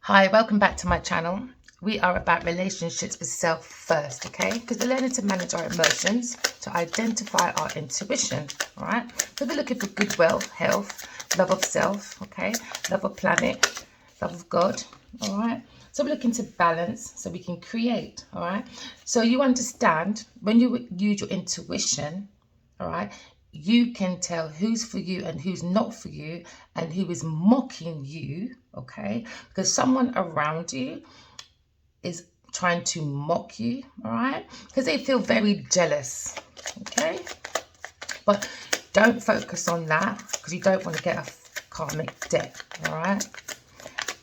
Hi, welcome back to my channel. We are about relationships with self first, okay? Because we're learning to manage our emotions, to identify our intuition, all right? So we're looking for good wealth, health, love of self, okay? Love of planet, love of God, all right? So we're looking to balance so we can create, all right? So you understand when you use your intuition, all right, you can tell who's for you and who's not for you and who is mocking you, okay? Because someone around you is trying to mock you, all right? Because they feel very jealous, okay? But don't focus on that because you don't want to get a karmic debt, all right?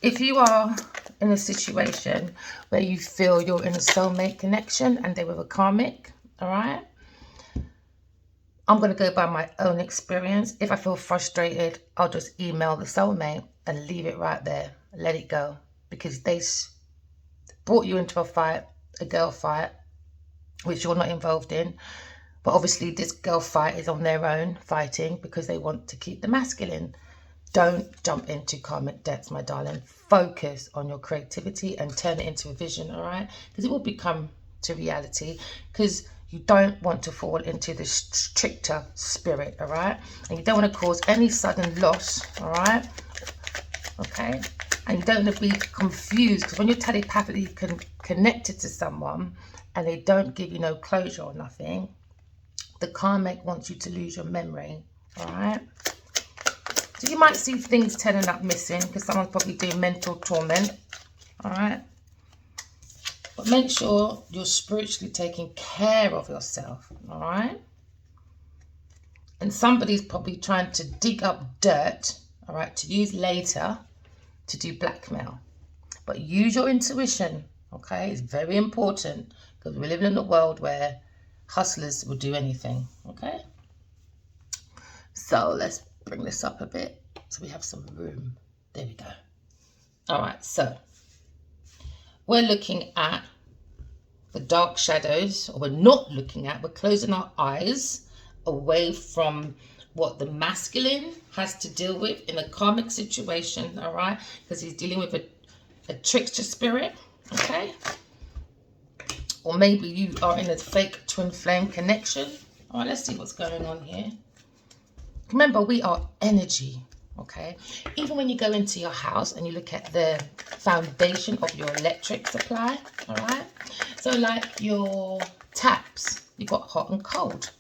If you are in a situation where you feel you're in a soulmate connection and they were a karmic, all right? I'm going to go by my own experience. If I feel frustrated, I'll just email the soulmate and leave it right there. Let it go. Because they brought you into a fight, a girl fight, which you're not involved in. But obviously this girl fight is on their own fighting because they want to keep the masculine. Don't jump into karmic debts, my darling. Focus on your creativity and turn it into a vision, all right? Because it will become to reality because you don't want to fall into this trickster spirit, all right? And you don't want to cause any sudden loss, all right? Okay? And you don't want to be confused because when you're telepathically connected to someone and they don't give you no closure or nothing, the karmic wants you to lose your memory, all right? So you might see things turning up missing because someone's probably doing mental torment, all right? But make sure you're spiritually taking care of yourself, all right? And somebody's probably trying to dig up dirt, all right, to use later to do blackmail. But use your intuition, okay? It's very important because we're living in a world where hustlers will do anything, okay? So let's bring this up a bit so we have some room. There we go. All right, so we're looking at the dark shadows, or we're not looking at, we're closing our eyes away from what the masculine has to deal with in a karmic situation, all right? Because he's dealing with a trickster spirit, okay? Or maybe you are in a fake twin flame connection. All right, let's see what's going on here. Remember, we are energy, okay? Even when you go into your house and you look at the foundation of your electric supply, all right? So like your taps, you've got hot and cold,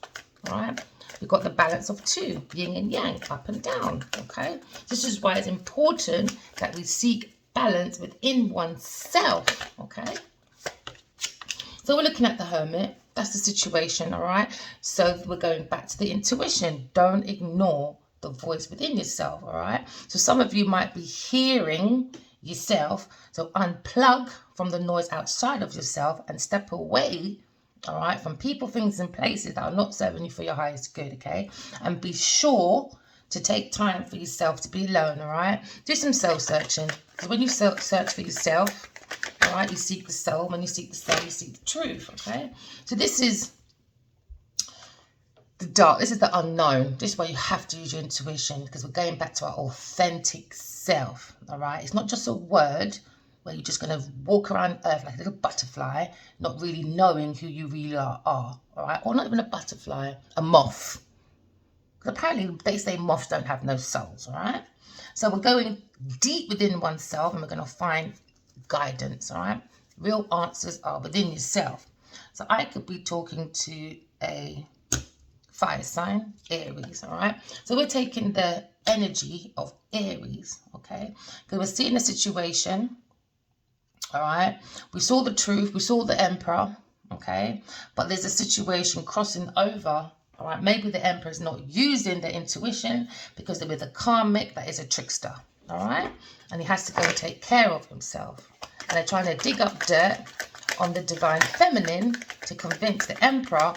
all right? You've got the balance of two, yin and yang, up and down, okay? This is why it's important that we seek balance within oneself, okay? So we're looking at the Hermit. That's the situation, all right? So we're going back to the intuition. Don't ignore the voice within yourself, all right? So some of you might be hearing yourself. So unplug from the noise outside of yourself and step away, all right, from people, things, and places that are not serving you for your highest good, okay? And be sure to take time for yourself to be alone, all right? Do some self-searching. Because when you search for yourself, all right, you seek the soul. When you seek the soul, you seek the truth, okay? So this is the dark. This is the unknown. This is why you have to use your intuition because we're going back to our authentic self, all right? It's not just a word where you're just going to walk around earth like a little butterfly, not really knowing who you really are, all right? Or not even a butterfly, a moth. Because apparently they say moths don't have no souls, all right? So we're going deep within oneself and we're going to find guidance, all right? Real answers are within yourself. So I could be talking to a fire sign, Aries, all right? So we're taking the energy of Aries, okay? Because we're seeing a situation, all right? We saw the truth, we saw the Emperor, okay? But there's a situation crossing over, all right? Maybe the Emperor is not using the intuition because they're with a karmic that is a trickster, all right? And he has to go and take care of himself. And they're trying to dig up dirt on the divine feminine to convince the Emperor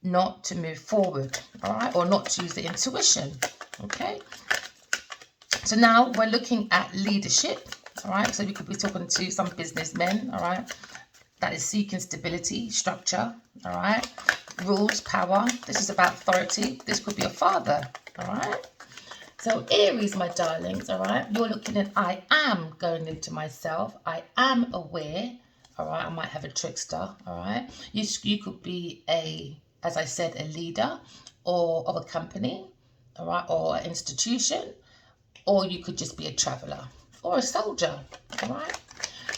not to move forward, all right? Or not to use the intuition, okay? So now we're looking at leadership, all right? So we could be talking to some businessmen, all right? That is seeking stability, structure, all right? Rules, power. This is about authority. This could be a father, all right? So Aries, my darlings, all right, you're looking at I am going into myself. I am aware, all right. I might have a trickster, all right. You could be as I said, a leader or of a company, all right, or an institution, or you could just be a traveler or a soldier, all right.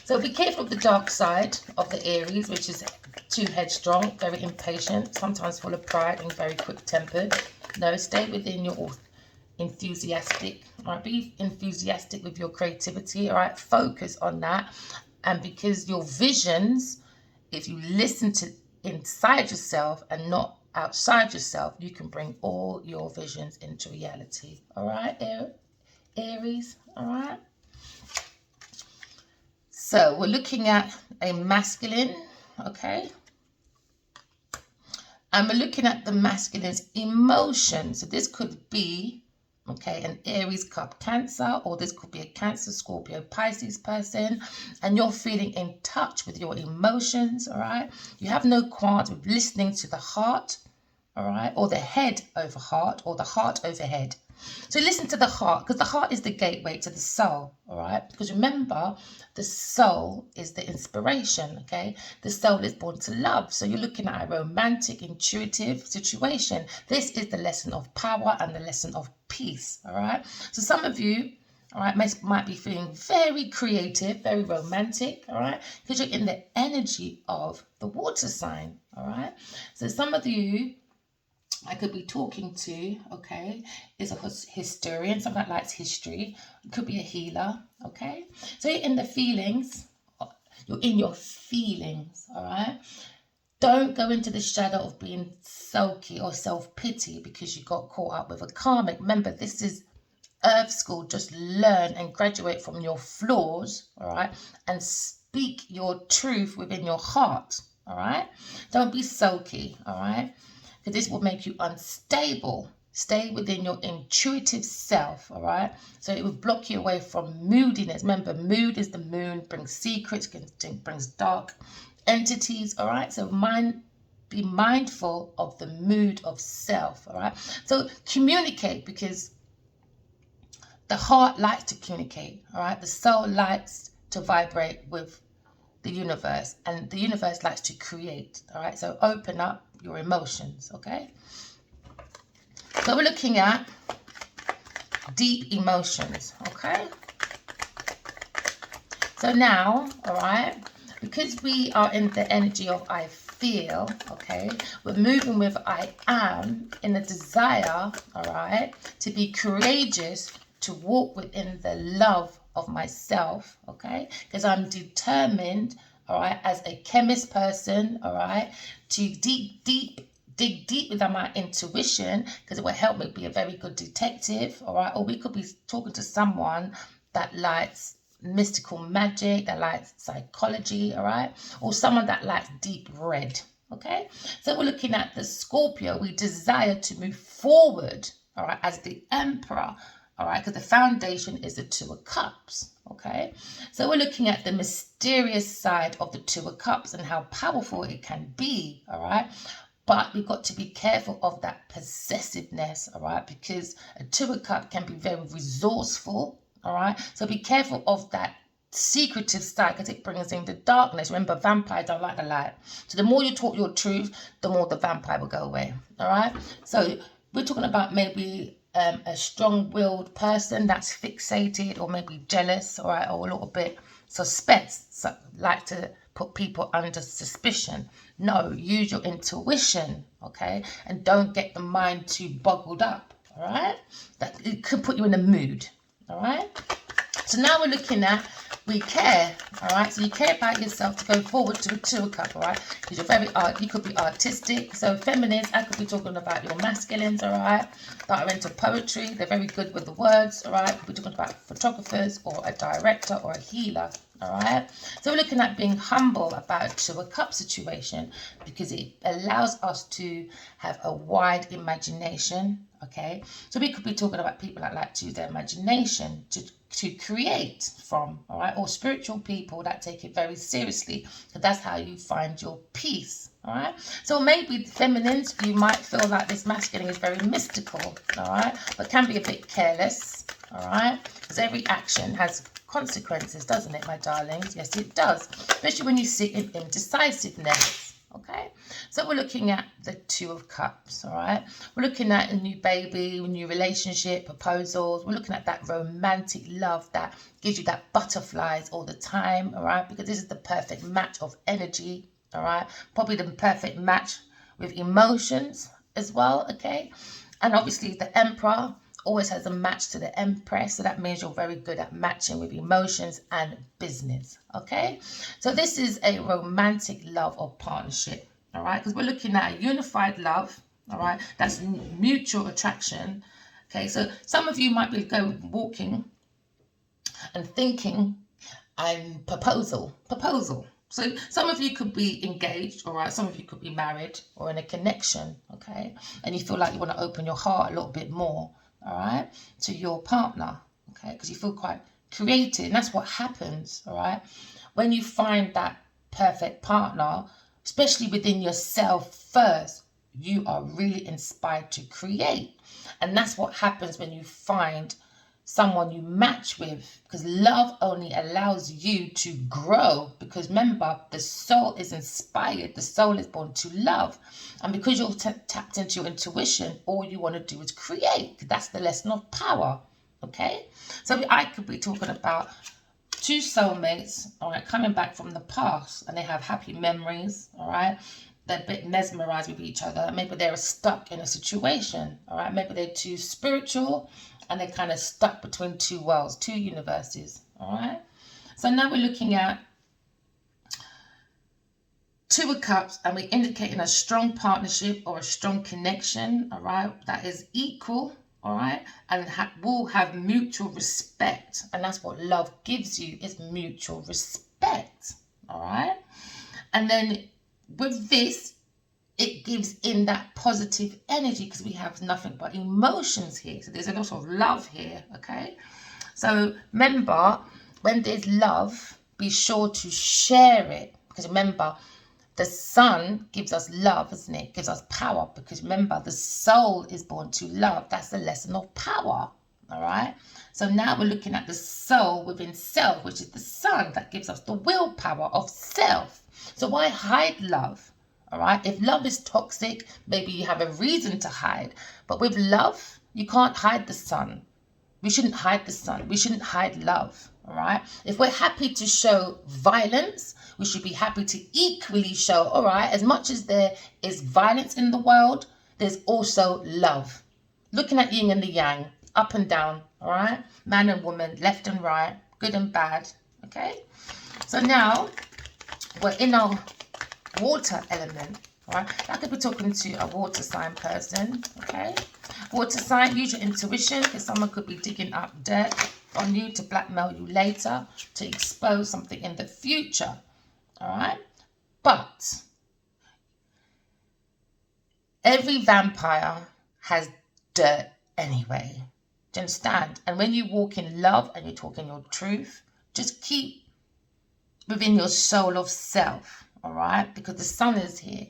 So be careful of the dark side of the Aries, which is too headstrong, very impatient, sometimes full of pride and very quick-tempered. No, stay within your enthusiastic, all right? Be enthusiastic with your creativity, all right? Focus on that. And because your visions, if you listen to inside yourself and not outside yourself, you can bring all your visions into reality, all right, Aries, all right? So we're looking at a masculine, okay? And we're looking at the masculine's emotions. So this could be, okay, an Aries cup Cancer, or this could be a Cancer, Scorpio, Pisces person, and you're feeling in touch with your emotions, all right? You have no qualms with listening to the heart, all right, or the head over heart, or the heart over head. So listen to the heart, because the heart is the gateway to the soul, all right? Because remember, the soul is the inspiration, okay? The soul is born to love. So you're looking at a romantic, intuitive situation. This is the lesson of power and the lesson of peace, all right? So some of you, all right, might be feeling very creative, very romantic, all right? Because you're in the energy of the water sign, all right? So some of you I could be talking to, okay, is a historian, someone that likes history. It could be a healer, okay? So you're in the feelings, you're in your feelings, all right? Don't go into the shadow of being sulky or self-pity because you got caught up with a karmic. Remember, this is Earth School. Just learn and graduate from your flaws, all right? And speak your truth within your heart, all right? Don't be sulky, all right? Because this will make you unstable. Stay within your intuitive self, all right? So it will block you away from moodiness. Remember, mood is the moon, brings secrets, brings dark entities, all right? So be mindful of the mood of self, all right? So communicate, because the heart likes to communicate, all right? The soul likes to vibrate with the universe, and the universe likes to create, all right? So open up your emotions, okay? So we're looking at deep emotions, okay? So now, all right, because we are in the energy of I feel, okay, we're moving with I am in a desire, all right, to be courageous, to walk within the love of myself, okay, because I'm determined, all right, as a chemist person, all right, to dig deep within my intuition, because it will help me be a very good detective, all right? Or we could be talking to someone that likes mystical magic, that likes psychology, all right? Or someone that likes deep red, okay? So we're looking at the Scorpio. We desire to move forward, all right, as the Emperor, all right? Because the foundation is the Two of Cups, okay? So we're looking at the mysterious side of the Two of Cups and how powerful it can be, all right? But we've got to be careful of that possessiveness, all right? Because a Two of Cups can be very resourceful, all right? So be careful of that secretive side, because it brings in the darkness. Remember, vampires don't like the light. So the more you talk your truth, the more the vampire will go away, all right? So we're talking about maybe a strong-willed person that's fixated or maybe jealous, all right, or a little bit suspense, so like to put people under suspicion. No, use your intuition, okay? And don't get the mind too boggled up, all right? That it could put you in a mood, all right? So now we're looking at we care, all right? So you care about yourself to go forward to a Two of Cups, all right? Because you're very you could be artistic. So feminines, I could be talking about your masculines, all right? That are into poetry. They're very good with the words, all right? We're talking about photographers or a director or a healer, all right? So we're looking at being humble about a Two of Cups situation, because it allows us to have a wide imagination, okay? So we could be talking about people that like to use their imagination to to create from, all right, or spiritual people that take it very seriously. So that's how you find your peace, all right. So maybe feminines, you might feel like this masculine is very mystical, all right, but can be a bit careless, all right, because every action has consequences, doesn't it, my darlings? Yes, it does, especially when you sit in indecisiveness. Okay, so we're looking at the Two of Cups, all right? We're looking at a new baby, a new relationship, proposals. We're looking at that romantic love that gives you that butterflies all the time, all right? Because this is the perfect match of energy, all right? Probably the perfect match with emotions as well, okay? And obviously the Emperor always has a match to the Empress, so that means you're very good at matching with emotions and business, okay? So this is a romantic love or partnership, all right? Because we're looking at a unified love, all right? That's mutual attraction, okay? So some of you might be walking and thinking, proposal. So some of you could be engaged, all right? Some of you could be married or in a connection, okay? And you feel like you want to open your heart a little bit more, all right, to your partner, okay? Because you feel quite creative. And that's what happens, all right? When you find that perfect partner, especially within yourself first, you are really inspired to create. And that's what happens when you find someone you match with, because love only allows you to grow. Because remember, the soul is inspired, the soul is born to love, and because you're tapped into your intuition, all you want to do is create. That's the lesson of power, okay? So I could be talking about two soulmates, all right, coming back from the past, and they have happy memories, all right? They're a bit mesmerized with each other. Maybe they're stuck in a situation, all right? Maybe they're too spiritual and they're kind of stuck between two worlds, two universes, all right? So now we're looking at Two of Cups, and we're indicating a strong partnership or a strong connection, all right, that is equal, all right, and will have mutual respect. And that's what love gives you, is mutual respect, all right? And then with this, it gives in that positive energy, because we have nothing but emotions here. So there's a lot of love here, okay? So remember, when there's love, be sure to share it. Because remember, the sun gives us love, isn't it? It gives us power. Because remember, the soul is born to love. That's the lesson of power, all right? So now we're looking at the soul within self, which is the sun that gives us the willpower of self. So why hide love? All right, if love is toxic, maybe you have a reason to hide. But with love, you can't hide the sun. We shouldn't hide the sun. We shouldn't hide love. All right. If we're happy to show violence, we should be happy to equally show, all right, as much as there is violence in the world, there's also love. Looking at yin and the yang, up and down, all right, man and woman, left and right, good and bad. Okay. So now we're in our water element, right? I could be talking to a water sign person, okay? Water sign, use your intuition, because someone could be digging up dirt on you to blackmail you later, to expose something in the future, all right? But every vampire has dirt anyway. Do you understand? And when you walk in love and you're talking your truth, just keep within your soul of self. All right, because the sun is here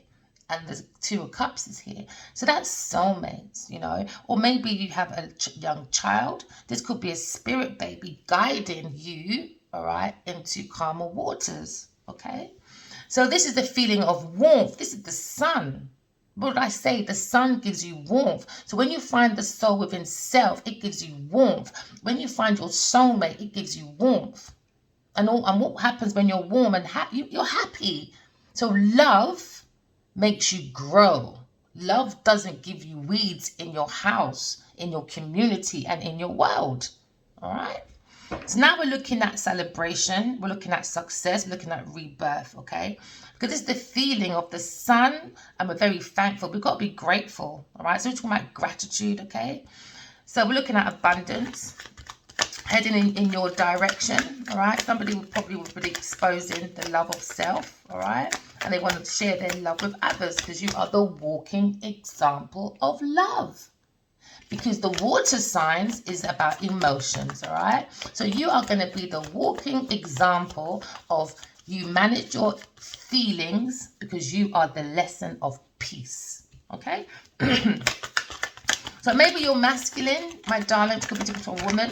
and the Two of Cups is here. So that's soulmates, you know. Or maybe you have a young child. This could be a spirit baby guiding you, all right, into calmer waters, okay? So this is the feeling of warmth. This is the sun. What did I say? The sun gives you warmth. So when you find the soul within self, it gives you warmth. When you find your soulmate, it gives you warmth. And what happens when you're warm and happy? You're happy. So love makes you grow. Love doesn't give you weeds in your house, in your community, and in your world. All right? So now we're looking at celebration. We're looking at success. We're looking at rebirth, okay? Because it's the feeling of the sun, and we're very thankful. We've got to be grateful, all right? So we're talking about gratitude, okay? So we're looking at abundance, heading in your direction, all right? Somebody would probably be exposing the love of self, all right? And they want to share their love with others, because you are the walking example of love. because the water signs is about emotions, all right? So you are going to be the walking example of you manage your feelings because you are the lesson of peace, okay? So maybe you're masculine, my darling, could be talking to a woman,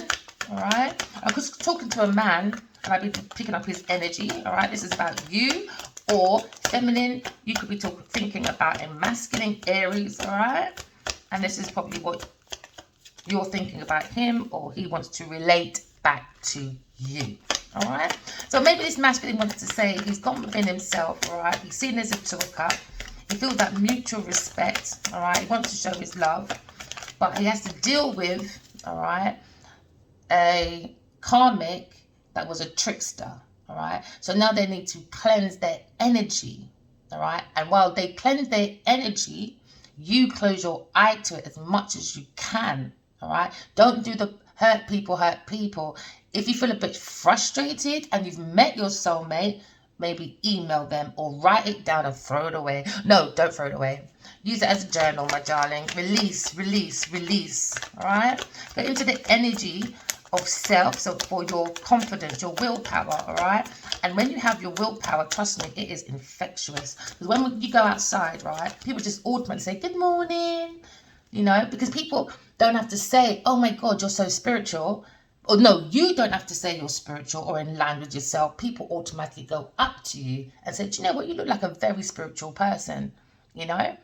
all right? I was talking to a man and I'd be picking up his energy, all right? This is about you. Or feminine, you could be thinking about a masculine Aries, all right? And this is probably what you're thinking about him, or he wants to relate back to you, all right? So maybe this masculine wants to say he's gone within himself, all right? He's seen as a talker. He feels that mutual respect, all right? He wants to show his love, but he has to deal with, all right, a karmic that was a trickster, all right? So now they need to cleanse their energy, all right? And while they cleanse their energy, you close your eye to it as much as you can, all right? Don't do the hurt people. If you feel a bit frustrated and you've met your soulmate, maybe email them or write it down and throw it away. No, don't throw it away. Use it as a journal, my darling. Release, all right? Get into the energy of self, so for your confidence, your willpower, all right? And when you have your willpower, trust me, it is infectious. Because when you go outside, right, people just automatically say, good morning, you know, because people don't have to say, oh my God, you're so spiritual. Or no, you don't have to say you're spiritual or in line with yourself. People automatically go up to you and say, do you know what, you look like a very spiritual person, you know?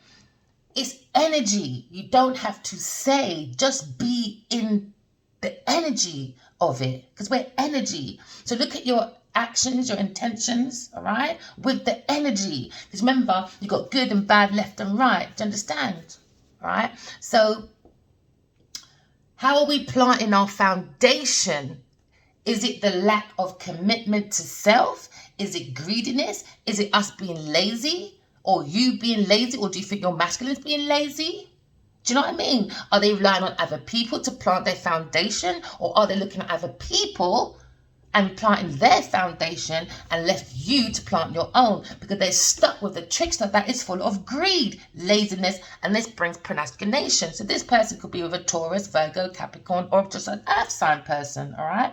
It's energy. You don't have to say, just be in the energy of it, because we're energy. So look at your actions, your intentions, all right, with the energy. Because remember, you got good and bad, left and right. Do you understand? All right. So how are we planting our foundation? Is it the lack of commitment to self? Is it greediness? Is it us being lazy, or you being lazy? Or do you think your masculine is being lazy? Do you know what I mean? Are they relying on other people to plant their foundation? Or are they looking at other people and planting their foundation and left you to plant your own? Because they're stuck with the trickster that is full of greed, laziness, and this brings procrastination. So this person could be with a Taurus, Virgo, Capricorn, or just an earth sign person, all right?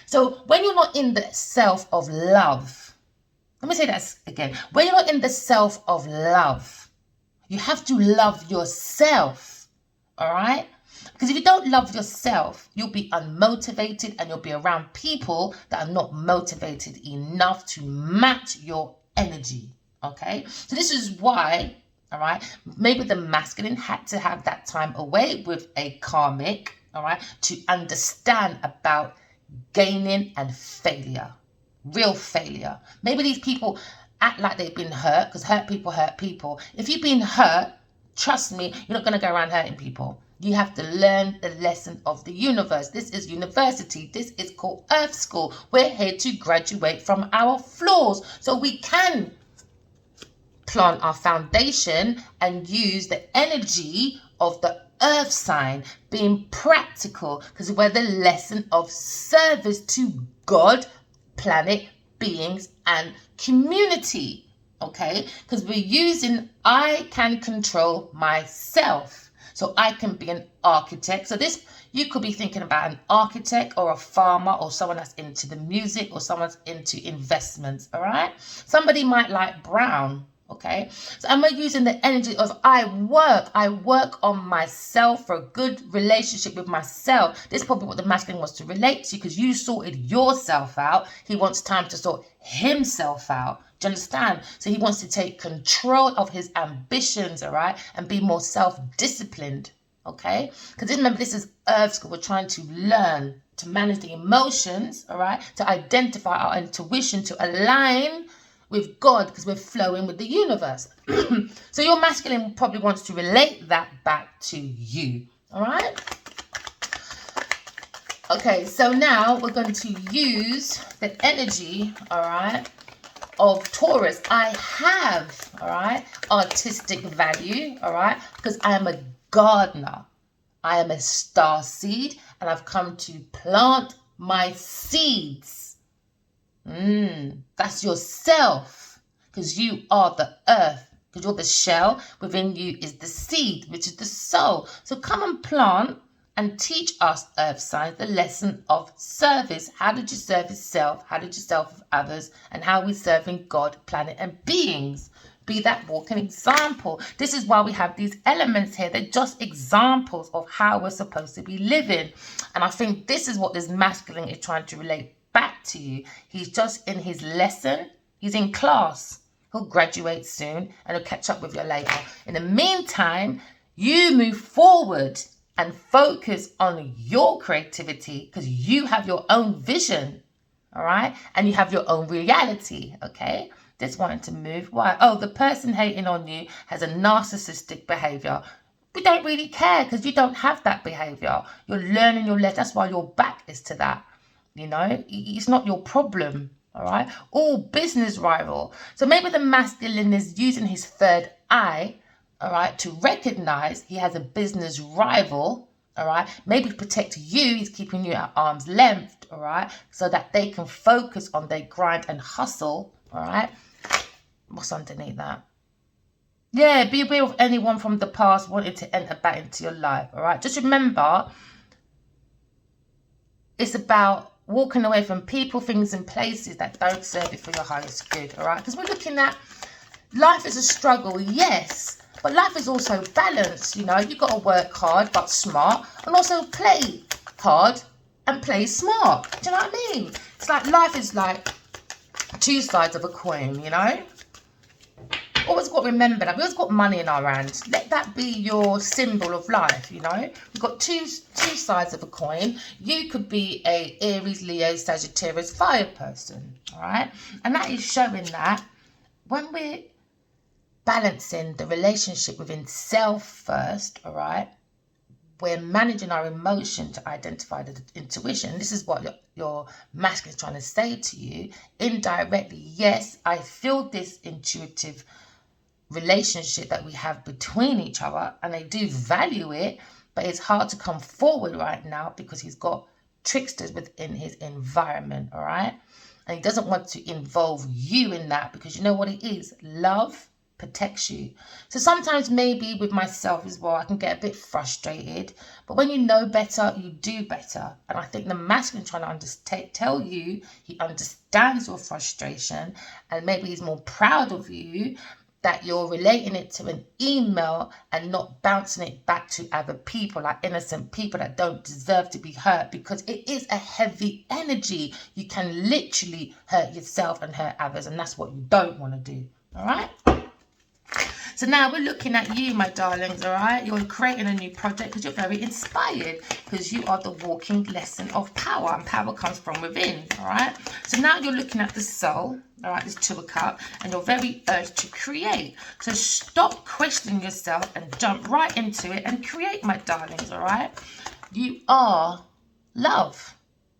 So when you're not in the self of love, let me say that again. When you're not in the self of love, you have to love yourself, all right? Because if you don't love yourself, you'll be unmotivated and you'll be around people that are not motivated enough to match your energy, okay? So this is why, all right, maybe the masculine had to have that time away with a karmic, all right, to understand about gaining and failure, real failure. Maybe these people act like they've been hurt, because hurt people. If you've been hurt, trust me, you're not going to go around hurting people. You have to learn the lesson of the universe. This is university. This is called Earth School. We're here to graduate from our flaws so we can plant our foundation and use the energy of the Earth sign, being practical, because we're the lesson of service to God, planet, beings, and community, okay? Because we're using I can control myself, so I can be an architect. So this, you could be thinking about an architect or a farmer or someone that's into the music or someone's into investments, all right? Somebody might like brown, okay? So am I using the energy of I work on myself for a good relationship with myself? This is probably what the masculine wants to relate to, because you sorted yourself out. He wants time to sort himself out. Do you understand? So he wants to take control of his ambitions, all right, and be more self-disciplined, okay? Because remember, this is Earth School. We're trying to learn to manage the emotions, all right, to identify our intuition, to align with God, because we're flowing with the universe. So your masculine probably wants to relate that back to you, all right? Okay, so now we're going to use the energy, all right, of Taurus. I have, all right, artistic value, all right, because I am a gardener. I am a star seed, and I've come to plant my seeds. That's yourself, because you are the earth, because you're the shell. Within you is the seed, which is the soul. So come and plant and teach us, earth signs, the lesson of service. How did you serve yourself? How did you serve others? And how are we serving God, planet, and beings? Be that walking example. This is why we have these elements here. They're just examples of how we're supposed to be living. And I think this is what this masculine is trying to relate back to you. He's just in his lesson. He's in class. He'll graduate soon and he'll catch up with you later. In the meantime, you move forward and focus on your creativity, because you have your own vision, all right? And you have your own reality, okay? Just wanting to move. Why? Oh, the person hating on you has a narcissistic behavior. We don't really care, because you don't have that behavior. You're learning your lesson. That's why your back is to that. You know, it's not your problem. All right. All business rival. So maybe the masculine is using his third eye, all right, to recognize he has a business rival. All right. Maybe protect you. He's keeping you at arm's length. All right. So that they can focus on their grind and hustle. All right. What's underneath that? Yeah, be aware of anyone from the past wanting to enter back into your life. All right. Just remember, it's about walking away from people, things, and places that don't serve you for your highest good. All right. Because we're looking at life is a struggle, yes, but life is also balanced. You know, you've got to work hard but smart, and also play hard and play smart. Do you know what I mean? It's like life is like two sides of a coin, you know? Always got to remember that. We always got money in our hands. Let that be your symbol of life, you know? We've got two sides of a coin. You could be a Aries, Leo, Sagittarius, fire person, all right? And that is showing that when we're balancing the relationship within self first, all right, we're managing our emotion to identify the intuition. This is what your masculine is trying to say to you indirectly. Yes, I feel this intuitive relationship that we have between each other, and I do value it, but it's hard to come forward right now because he's got tricksters within his environment, all right? And he doesn't want to involve you in that, because you know what it is? Love protects you. So sometimes maybe with myself as well, I can get a bit frustrated, but when you know better, you do better. And I think the masculine trying to tell you he understands your frustration, and maybe he's more proud of you that you're relating it to an email and not bouncing it back to other people, like innocent people that don't deserve to be hurt, because it is a heavy energy. You can literally hurt yourself and hurt others, and that's what you don't want to do, all right? So now we're looking at you, my darlings, all right? You're creating a new project because you're very inspired, because you are the walking lesson of power, and power comes from within, all right? So now you're looking at the soul, all right, this 2 of Cups, and you're very urged to create. So stop questioning yourself and jump right into it and create, my darlings, all right? You are love.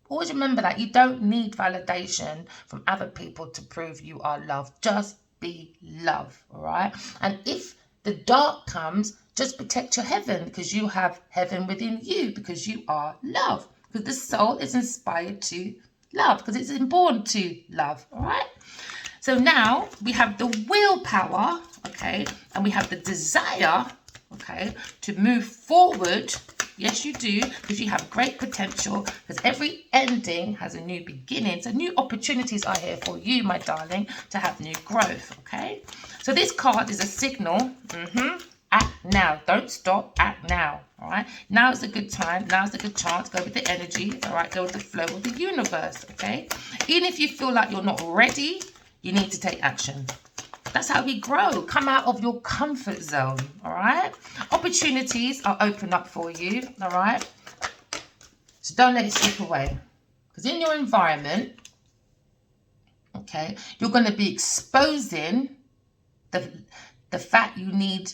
Always remember that. You don't need validation from other people to prove you are loved. Just be love, all right? And if the dark comes, just protect your heaven, because you have heaven within you, because you are love, because the soul is inspired to love, because it's born to love, all right? So now we have the willpower, okay, and we have the desire, okay, to move forward. Yes, you do, because you have great potential, because every ending has a new beginning. So new opportunities are here for you, my darling, to have new growth, okay? So this card is a signal. Act now. Don't stop. Act now, all right? Now is a good time. Now is a good chance. Go with the energy, all right? Go with the flow of the universe, okay? Even if you feel like you're not ready, you need to take action. That's how we grow. Come out of your comfort zone, all right? Opportunities are open up for you, all right? So don't let it slip away. Because in your environment, okay, you're going to be exposing the fact you need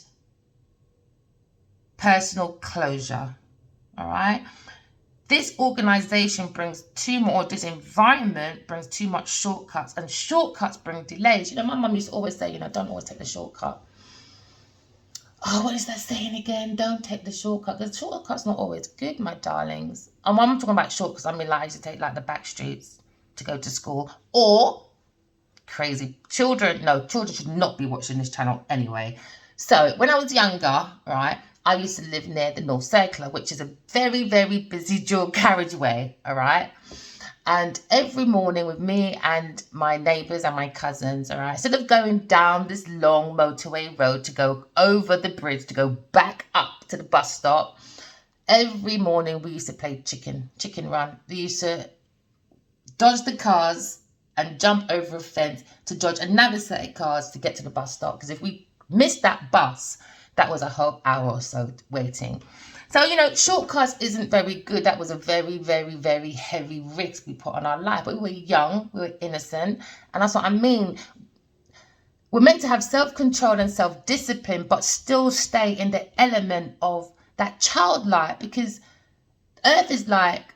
personal closure, all right? This organization brings too much, or this environment brings too much shortcuts, and shortcuts bring delays. You know, my mum used to always say, you know, don't always take the shortcut. Oh, what is that saying again? Don't take the shortcut. The shortcut's not always good, my darlings. And when I'm talking about shortcuts, I mean like I used to take like the back streets to go to school, or crazy. Children should not be watching this channel anyway. So when I was younger, right, I used to live near the North Circular, which is a very, very busy dual carriageway, all right? And every morning with me and my neighbours and my cousins, all right, instead of going down this long motorway road to go over the bridge, to go back up to the bus stop, every morning we used to play chicken run. We used to dodge the cars and jump over a fence to dodge another set of cars to get to the bus stop. Because if we missed that bus, that was a whole hour or so waiting. So, you know, shortcuts isn't very good. That was a very, very, very heavy risk we put on our life. But we were young, we were innocent. And that's what I mean. We're meant to have self-control and self-discipline, but still stay in the element of that childlike. Because Earth is like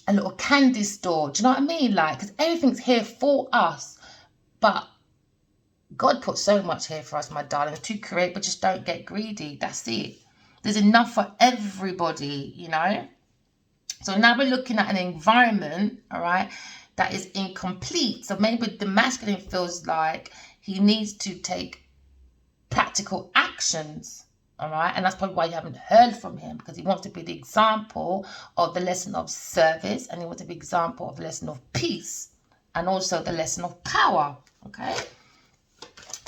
a little candy store. Do you know what I mean? Like, because everything's here for us. But God put so much here for us, my darlings, to create, but just don't get greedy. That's it. There's enough for everybody, you know. So now we're looking at an environment, all right, that is incomplete. So maybe the masculine feels like he needs to take practical actions, all right. And that's probably why you haven't heard from him, because he wants to be the example of the lesson of service, and he wants to be the example of the lesson of peace, and also the lesson of power, okay.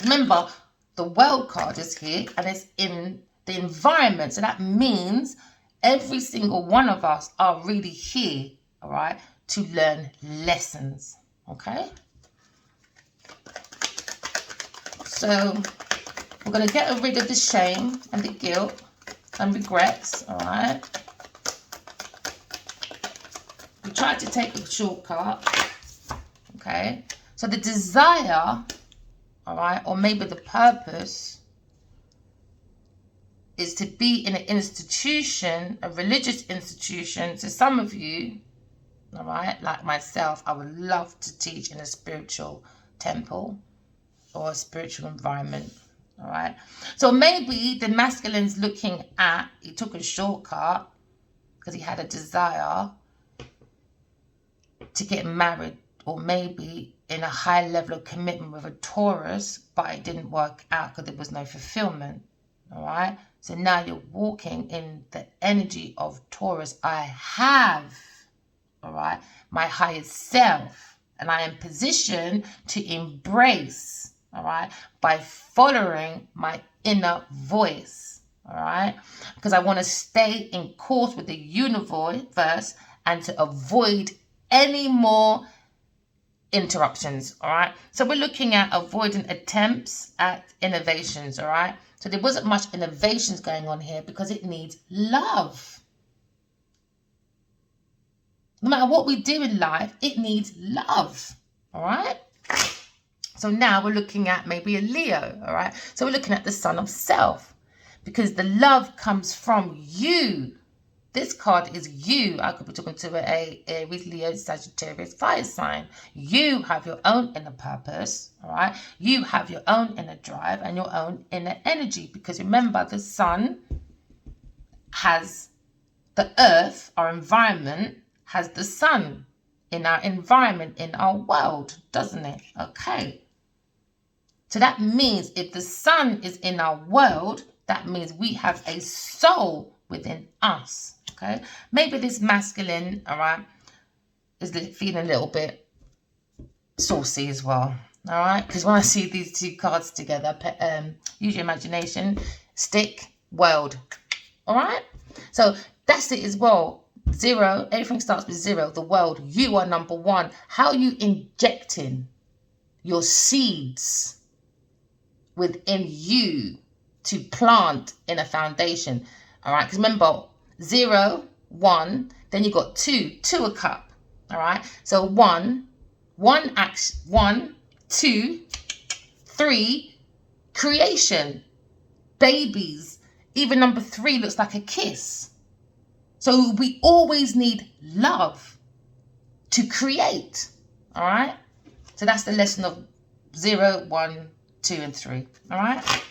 Remember, the world card is here, and it's in the environment. So that means every single one of us are really here, all right, to learn lessons, okay? So we're going to get rid of the shame and the guilt and regrets, all right? We tried to take the shortcut, okay? So the desire, all right, or maybe the purpose is to be in an institution, a religious institution. So some of you, all right, like myself, I would love to teach in a spiritual temple or a spiritual environment, all right. So maybe the masculine's looking at, he took a shortcut because he had a desire to get married, or maybe in a high level of commitment with a Taurus, but it didn't work out because there was no fulfillment, all right. So now you're walking in the energy of Taurus. I have, all right, my highest self, and I am positioned to embrace, all right, by following my inner voice, all right, because I want to stay in course with the universe and to avoid any more interruptions, all right. So we're looking at avoiding attempts at innovations, all right. So there wasn't much innovations going on here because it needs love. No matter what we do in life, it needs love, all right? So now we're looking at maybe a Leo, all right? So we're looking at the sun of self, because the love comes from you. This card is you. I could be talking to a Aries, Leo, Sagittarius, fire sign. You have your own inner purpose, all right? You have your own inner drive and your own inner energy, because remember, the sun has the earth, our environment, has the sun in our environment, in our world, doesn't it? Okay. So that means if the sun is in our world, that means we have a soul within us. Okay, maybe this masculine, all right, is feeling a little bit saucy as well, all right, because when I see these two cards together, use your imagination, stick, world, all right, so that's it as well. 0, everything starts with 0, the world, you are number 1. How are you injecting your seeds within you to plant in a foundation, all right, because remember, 0, 1, then you got 2 a cup, all right, so 1, 2, 3, creation, babies, even number 3 looks like a kiss. So we always need love to create, all right, so that's the lesson of 0, 1, 2 and 3, all right.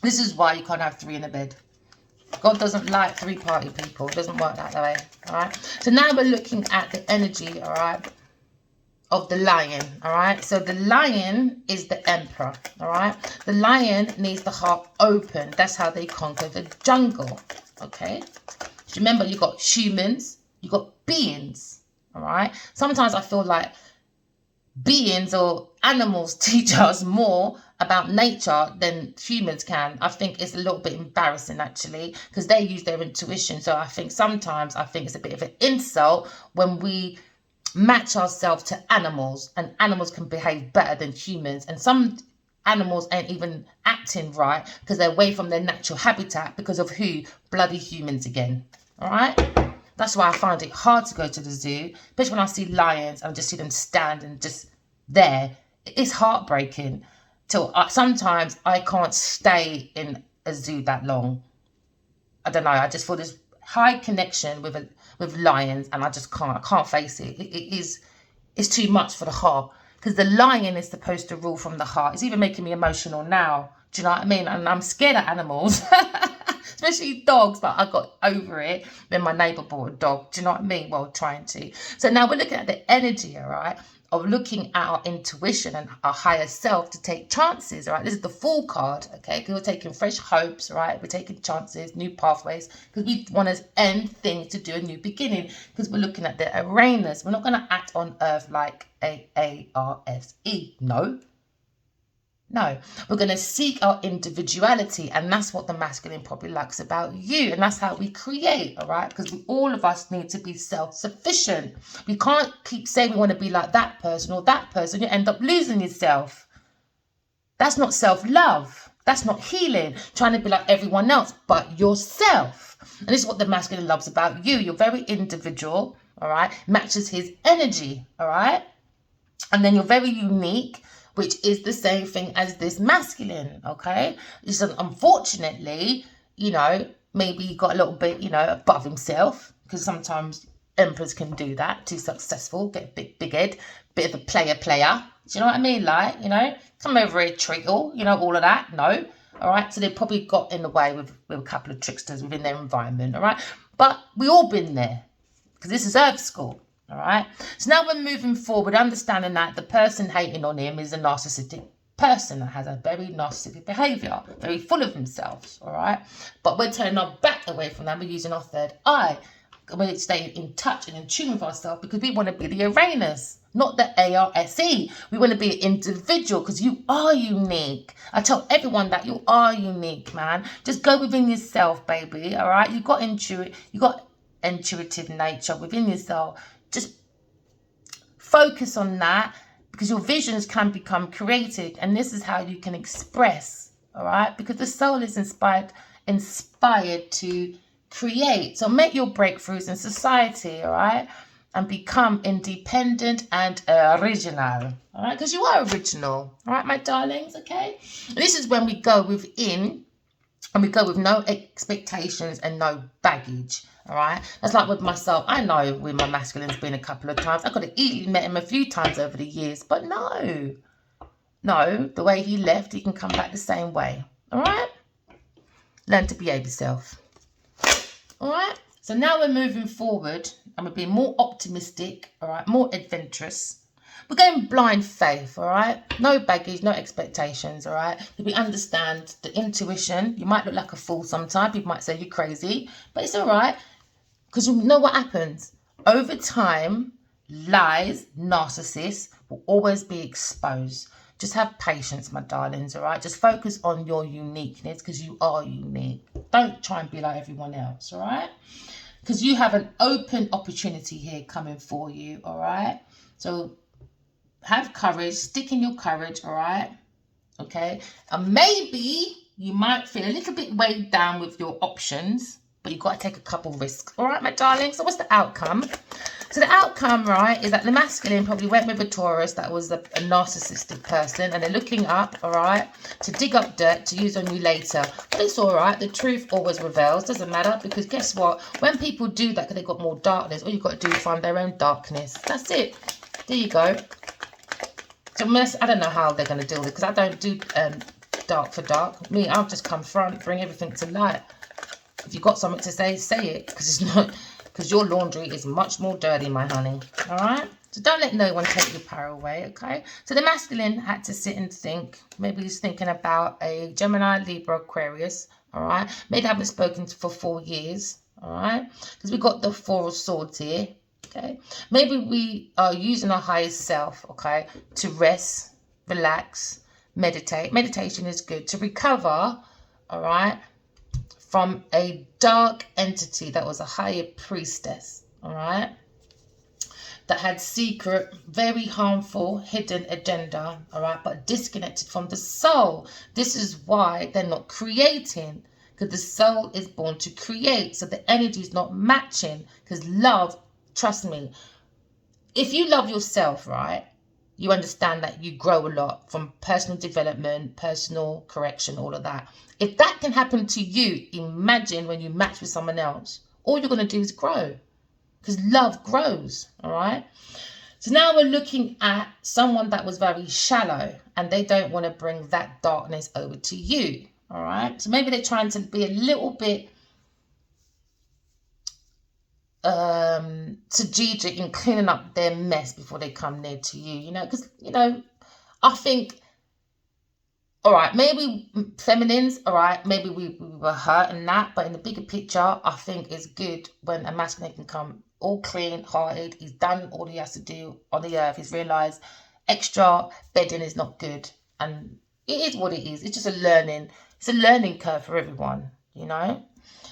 This is why you can't have 3 in a bed. God doesn't like 3-party people. It doesn't work that way, all right? So now we're looking at the energy, all right, of the lion, all right? So the lion is the emperor, all right? The lion needs the heart open. That's how they conquer the jungle, okay? Remember, you got humans, you got beings, all right? Sometimes I feel like beings or animals teach us more about nature than humans can. I think it's a little bit embarrassing, actually, because they use their intuition. So I think sometimes it's a bit of an insult when we match ourselves to animals, and animals can behave better than humans. And some animals ain't even acting right because they're away from their natural habitat because of who? Bloody humans again. All right? That's why I find it hard to go to the zoo, especially when I see lions and just see them stand and just there. It's heartbreaking. Sometimes I can't stay in a zoo that long. I don't know. I just feel this high connection with lions, and I just can't. I can't face it. It's too much for the heart, because the lion is supposed to rule from the heart. It's even making me emotional now. Do you know what I mean? And I'm scared of animals, especially dogs, but I got over it when my neighbour bought a dog. Do you know what I mean? Well, trying to. So now we're looking at the energy, all right, of looking at our intuition and our higher self to take chances, all right? This is the Fool card, okay? Because we're taking fresh hopes, right? We're taking chances, new pathways, because we want to end things to do a new beginning, because we're looking at the Uranus. We're not going to act on Earth like A-A-R-S-E. No, we're going to seek our individuality, and that's what the masculine probably likes about you, and that's how we create, all right? Because all of us need to be self-sufficient. We can't keep saying we want to be like that person or that person. You end up losing yourself. That's not self-love. That's not healing, trying to be like everyone else but yourself. And this is what the masculine loves about you. You're very individual, all right? Matches his energy, all right? And then you're very unique, which is the same thing as this masculine, okay? It's unfortunately, maybe he got a little bit, above himself, because sometimes emperors can do that, too successful, get a big head, bit of a player. Do you know what I mean? Like, come over here, treacle, all of that. No, all right? So they probably got in the way with a couple of tricksters within their environment, all right? But we all been there, because this is Earth School. All right. So now we're moving forward, understanding that the person hating on him is a narcissistic person that has a very narcissistic behavior, very full of themselves. All right. But we're turning our back away from that. We're using our third eye. We're staying in touch and in tune with ourselves, because we want to be the Uranus, not the ARSE. We want to be an individual, because you are unique. I tell everyone that you are unique, man. Just go within yourself, baby. All right. You got intuitive nature within yourself. Just focus on that, because your visions can become creative, and this is how you can express, all right? Because the soul is inspired to create. So make your breakthroughs in society, all right? And become independent and original, all right? Because you are original, all right, my darlings, okay? And this is when we go within, and we go with no expectations and no baggage. All right, that's like with myself. I know with my masculine's been a couple of times. I could have easily met him a few times over the years, but no, the way he left, he can come back the same way. All right, learn to behave yourself. All right, so now we're moving forward, and we're being more optimistic. All right, more adventurous. We're going blind faith, all right? No baggage, no expectations, all right? We understand the intuition. You might look like a fool sometimes. People might say you're crazy, but it's all right, because you know what happens. Over time, lies, narcissists will always be exposed. Just have patience, my darlings, all right? Just focus on your uniqueness, because you are unique. Don't try and be like everyone else, all right? Because you have an open opportunity here coming for you, all right? So have courage, stick in your courage, all right? Okay? And maybe you might feel a little bit weighed down with your options, but you've got to take a couple risks, all right, my darling? So what's the outcome? So the outcome, right, is that the masculine probably went with a Taurus that was a narcissistic person, and they're looking up, all right, to dig up dirt to use on you later. But it's all right. The truth always reveals. Doesn't matter, because guess what? When people do that, because they've got more darkness, all you've got to do is find their own darkness. That's it. There you go. So I don't know how they're going to deal with it, because I don't do dark for dark. Me, I'll just come front, bring everything to light. If you've got something to say, say it, because it's not, because your laundry is much more dirty, my honey. All right? So don't let no one take your power away, okay? So the masculine had to sit and think. Maybe he's thinking about a Gemini, Libra, Aquarius, all right? Maybe they haven't spoken for 4 years, all right? Because we got the 4 of swords here, okay? Maybe we are using our highest self, okay, to rest, relax, meditate. Meditation is good. To recover, all right, from a dark entity that was a higher priestess, all right? That had secret, very harmful, hidden agenda, all right, but disconnected from the soul. This is why they're not creating, because the soul is born to create. So the energy is not matching, because love, trust me, if you love yourself, right, you understand that you grow a lot from personal development, personal correction, all of that. If that can happen to you, imagine when you match with someone else. All you're going to do is grow. Because love grows, all right? So now we're looking at someone that was very shallow and they don't want to bring that darkness over to you, all right? So maybe they're trying to be a little bit strategic in cleaning up their mess before they come near to you, you know? Because, you know, I think, all right, maybe feminines, all right, maybe we were hurt in that, but in the bigger picture, I think it's good when a masculine can come all clean hearted. He's done all he has to do on the earth. He's realized extra bedding is not good, and it is what it is. It's just it's a learning curve for everyone, you know.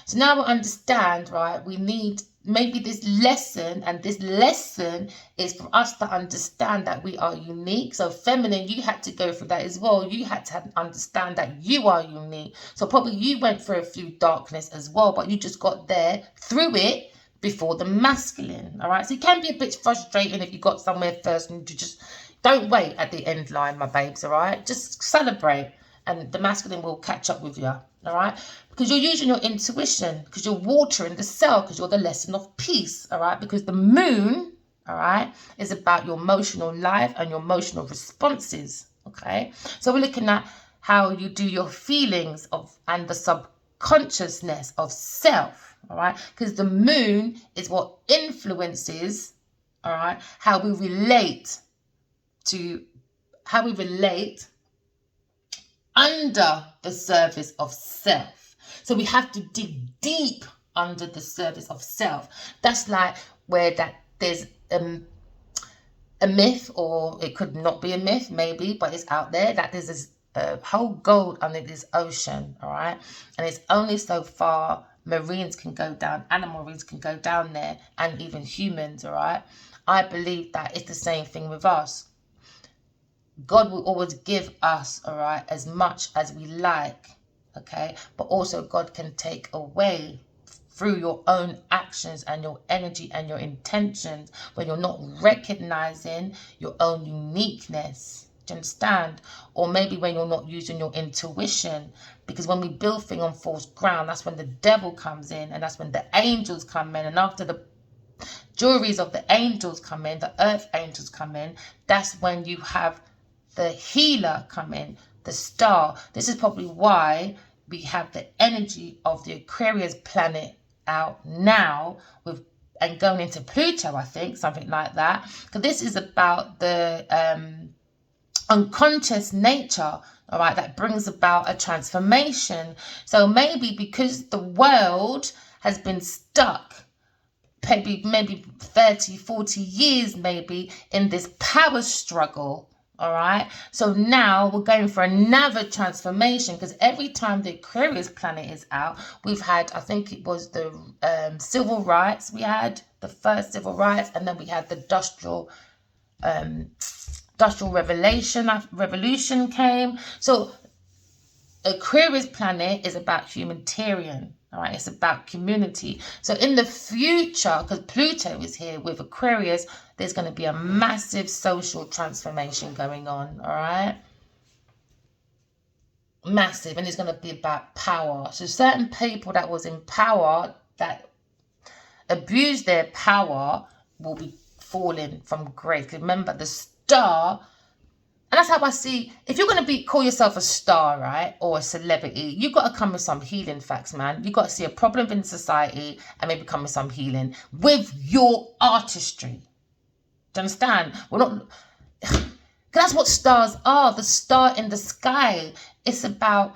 So now we understand, right, we need maybe this lesson, and this lesson is for us to understand that we are unique. So feminine, you had to go through that as well. You had to understand that you are unique. So probably you went through a few darkness as well, but you just got there through it before the masculine, all right? So it can be a bit frustrating if you got somewhere first and you just don't wait at the end line, my babes, all right? Just celebrate and the masculine will catch up with you, all right? Because you're using your intuition, because you're watering the cell, because you're the lesson of peace, all right? Because the moon, all right, is about your emotional life and your emotional responses, okay? So we're looking at how you do your feelings of and the subconsciousness of self, all right, because the moon is what influences, all right, how we relate under the surface of self. So we have to dig deep under the surface of self. That's like where there's a myth, or it could not be a myth, maybe, but it's out there that there's this whole gold under this ocean, all right, and it's only so far Marines can go down, animal marines can go down there, and even humans, all right? I believe that it's the same thing with us. God will always give us, all right, as much as we like, okay? But also God can take away through your own actions and your energy and your intentions when you're not recognizing your own uniqueness. Do you understand? Or maybe when you're not using your intuition, because when we build things on false ground, that's when the devil comes in, and that's when the angels come in, and after the juries of the angels come in, the earth angels come in, that's when you have the healer come in, the star. This is probably why we have the energy of the Aquarius planet out now and going into Pluto, I think, something like that, because this is about the unconscious nature, all right, that brings about a transformation. So maybe because the world has been stuck maybe 30, 40 years maybe in this power struggle, all right, so now we're going for another transformation, because every time the Aquarius planet is out, we've had, I think it was the civil rights, we had the first civil rights, and then we had the industrial revolution came. So Aquarius planet is about humanitarian, all right, it's about community. So in the future, because Pluto is here with Aquarius, there's going to be a massive social transformation going on, all right, massive, and it's going to be about power. So certain people that was in power that abused their power will be falling from grace. Remember, the star, and that's how I see, if you're going to call yourself a star, right, or a celebrity, you've got to come with some healing facts, man. You've got to see a problem in society and maybe come with some healing with your artistry. you understand? We're not... That's what stars are. The star in the sky. It's about...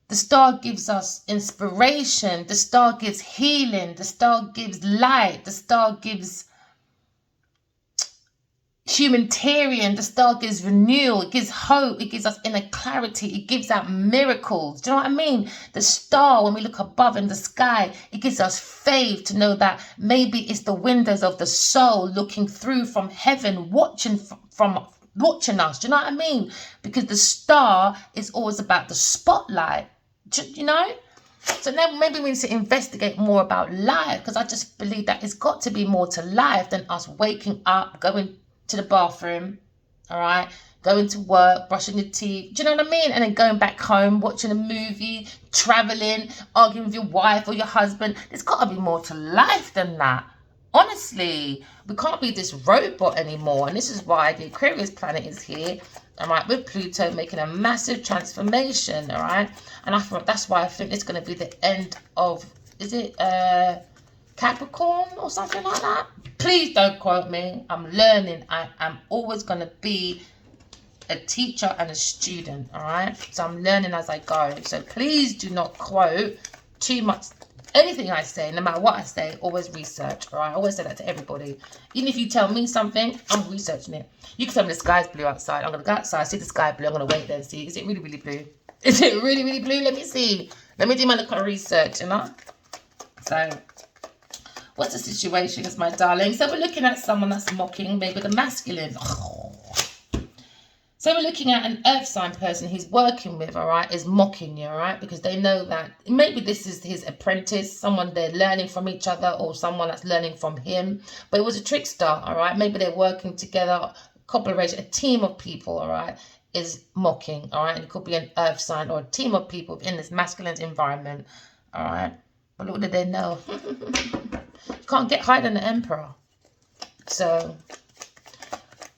The star gives us inspiration. The star gives healing. The star gives light. The star gives humanitarian. The star gives renewal. It gives hope. It gives us inner clarity. It gives out miracles. Do you know what I mean? The star, when we look above in the sky, it gives us faith to know that maybe it's the windows of the soul looking through from heaven, watching us. Do you know what I mean? Because the star is always about the spotlight. You know? So now maybe we need to investigate more about life, because I just believe that it's got to be more to life than us waking up, going to the bathroom, all right, going to work, brushing your teeth, do you know what I mean? And then going back home, watching a movie, traveling, arguing with your wife or your husband. There's got to be more to life than that. Honestly, we can't be this robot anymore. And this is why the Aquarius planet is here, all right, with Pluto making a massive transformation, all right? And I thought that's why I think it's going to be the end of, is it Capricorn or something like that? Please don't quote me. I'm learning. I am always going to be a teacher and a student, all right? So I'm learning as I go. So please do not quote too much. Anything I say, no matter what I say, always research, all right? I always say that to everybody. Even if you tell me something, I'm researching it. You can tell me the sky's blue outside. I'm going to go outside, see the sky blue. I'm going to wait there and see. Is it really, really blue? Is it really, really blue? Let me see. Let me do my little research, you know? So, what's the situation, my darling? So we're looking at someone that's mocking, maybe the masculine. So we're looking at an earth sign person he's working with, all right, is mocking you, all right, because they know that maybe this is his apprentice, someone they're learning from each other, or someone that's learning from him. But it was a trickster, all right. Maybe they're working together, cooperation, a team of people, all right, is mocking, all right. And it could be an earth sign or a team of people in this masculine environment, all right. But what do they know? You can't get higher than the emperor. So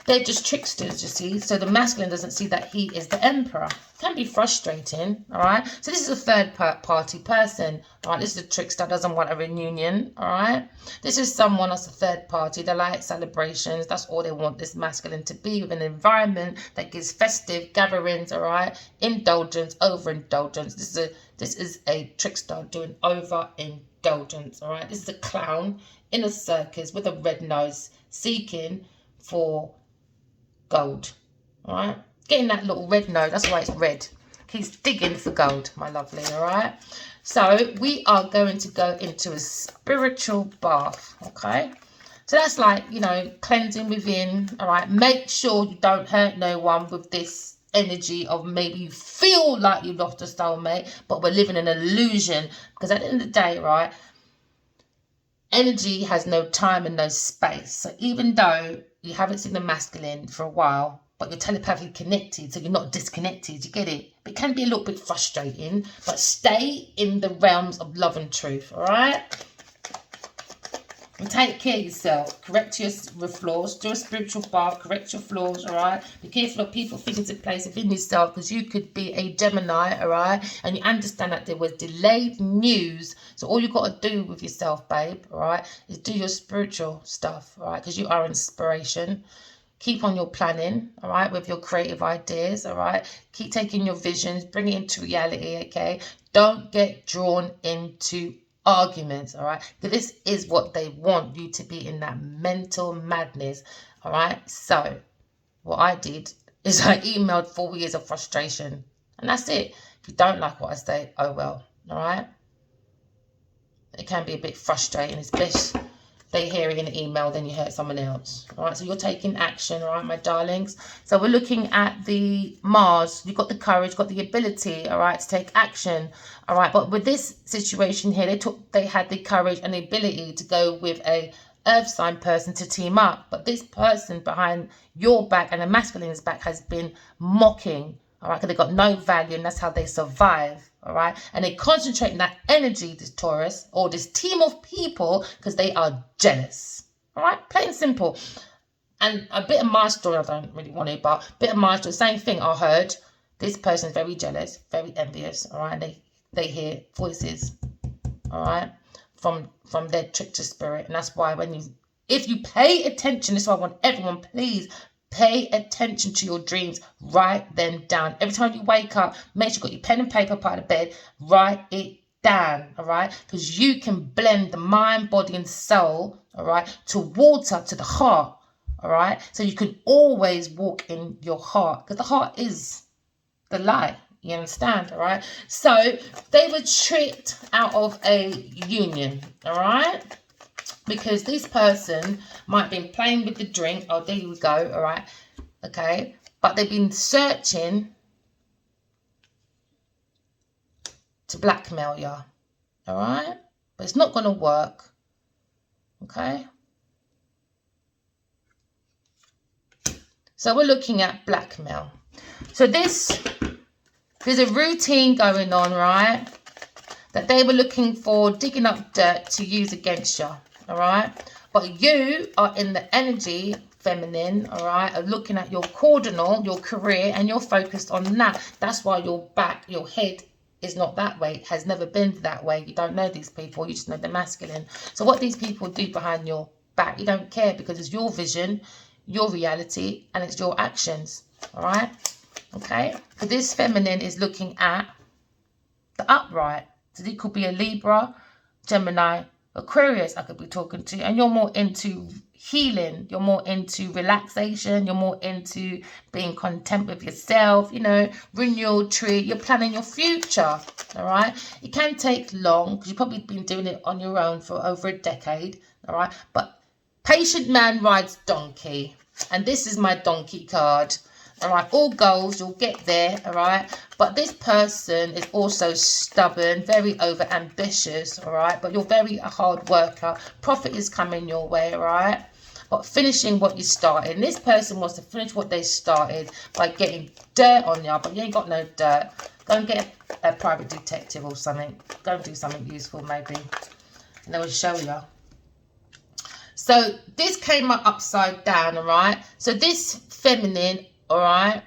they're just tricksters, you see. So the masculine doesn't see that he is the emperor. Can be frustrating, all right? So this is a third party person, all right? This is a trickster, doesn't want a reunion, all right? This is someone that's a third party. They like celebrations. That's all they want this masculine to be, with an environment that gives festive gatherings, all right? Indulgence, overindulgence. This is a trickster doing overindulgence, all right? This is a clown in a circus with a red nose seeking for gold, all right? Getting that little red nose, that's why it's red. He's digging for gold, my lovely, all right? So we are going to go into a spiritual bath, okay? So that's like, you know, cleansing within, all right? Make sure you don't hurt no one with this energy of maybe you feel like you lost a soulmate, but we're living an illusion, because at the end of the day, right, energy has no time and no space. So even though you haven't seen the masculine for a while, but you're telepathically connected, so you're not disconnected, you get it? It can be a little bit frustrating, but stay in the realms of love and truth, all right? And take care of yourself. Correct your flaws. Do a spiritual bath. Correct your flaws, all right? Be careful of people, things in place within yourself, because you could be a Gemini, all right? And you understand that there was delayed news. So all you got to do with yourself, babe, all right, is do your spiritual stuff, all right? Because you are inspiration. Keep on your planning, all right, with your creative ideas, all right? Keep taking your visions, bring it into reality, okay? Don't get drawn into arguments, all right? Because this is what they want you to be, in that mental madness, all right? So what I did is I emailed 4 years of frustration, and that's it. If you don't like what I say, oh well, all right? It can be a bit frustrating. It's best they hear it in an email than you hurt someone else, all right? So you're taking action, all right, my darlings? So we're looking at the Mars. You've got the courage, got the ability, all right, to take action, all right? But with this situation here, they had the courage and the ability to go with a earth sign person to team up. But this person behind your back and the masculine's back has been mocking, all right? Because they've got no value, and that's how they survive, all right? And they concentrate in that energy, this Taurus, or this team of people, because they are jealous, all right? Plain and simple. And a bit of my story, I don't really want to, but a bit of my story, same thing I heard. This person is very jealous, very envious, all right? And they hear voices, all right, from their trickster spirit. And that's why when you If you pay attention, this is why I want everyone, please pay attention to your dreams. Write them down. Every time you wake up, make sure you've got your pen and paper by the bed. Write it down, all right? Because you can blend the mind, body, and soul, all right, to water, to the heart, all right? So you can always walk in your heart, because the heart is the light. You understand, all right? So they were tricked out of a union, all right? Because this person might have been playing with the drink. Oh, there you go, all right? Okay, but they've been searching to blackmail you, all right? But it's not going to work, okay? So we're looking at blackmail. So there's a routine going on, right? That they were looking for, digging up dirt to use against you, all right? But you are in the energy, feminine, all right, of looking at your cardinal, your career, and you're focused on that. That's why your back, your head is not that way, has never been that way. You don't know these people, you just know the masculine. So what these people do behind your back, you don't care, because it's your vision, your reality, and it's your actions, all right? Okay, so this feminine is looking at the upright. So it could be a Libra, Gemini, Aquarius I could be talking to, and you're more into healing, you're more into relaxation, you're more into being content with yourself, you know, renewal tree, you're planning your future, all right? It can take long, because you've probably been doing it on your own for over a decade, all right? But patient man rides donkey, and this is my donkey card. All right, all goals, you'll get there, all right? But this person is also stubborn, very over ambitious, all right? But you're very a hard worker. Profit is coming your way, all right? But finishing what you started. And this person wants to finish what they started by getting dirt on you, but you ain't got no dirt. Go and get a private detective or something. Go and do something useful, maybe. And they will show you. So this came up upside down, all right? So this feminine, all right,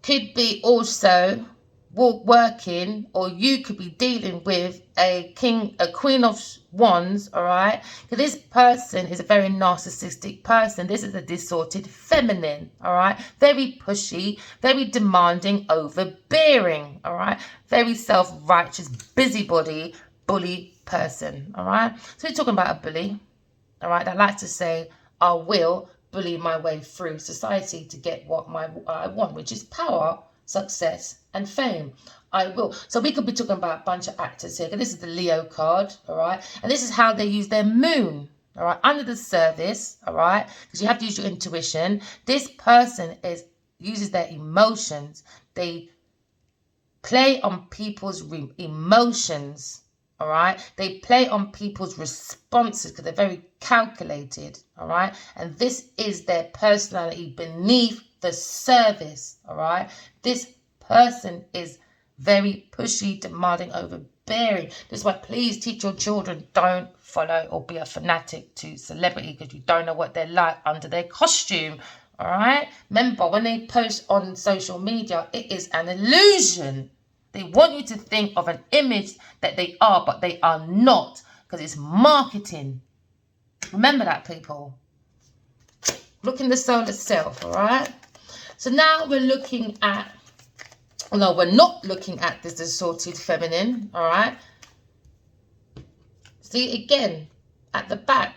could be also working, or you could be dealing with a queen of wands, all right? Because this person is a very narcissistic person. This is a distorted feminine, all right? Very pushy, very demanding, overbearing, all right? Very self-righteous, busybody, bully person, all right? So we're talking about a bully, all right, that likes to say, I will bully my way through society to get what I want, which is power, success, and fame. I will. So we could be talking about a bunch of actors here. This is the Leo card, all right? And this is how they use their moon, all right, under the service, all right? Because you have to use your intuition. This person uses their emotions. They play on people's emotions, all right? They play on people's responses because they're very calculated, all right? And this is their personality beneath the service, all right? This person is very pushy, demanding, overbearing. This is why please teach your children, don't follow or be a fanatic to celebrity, because you don't know what they're like under their costume, all right? Remember, when they post on social media, it is an illusion. They want you to think of an image that they are, but they are not, because it's marketing. Remember that, people. Look in the solar self, all right? So now we're looking at, no, we're not looking at this distorted feminine, all right? See, again, at the back,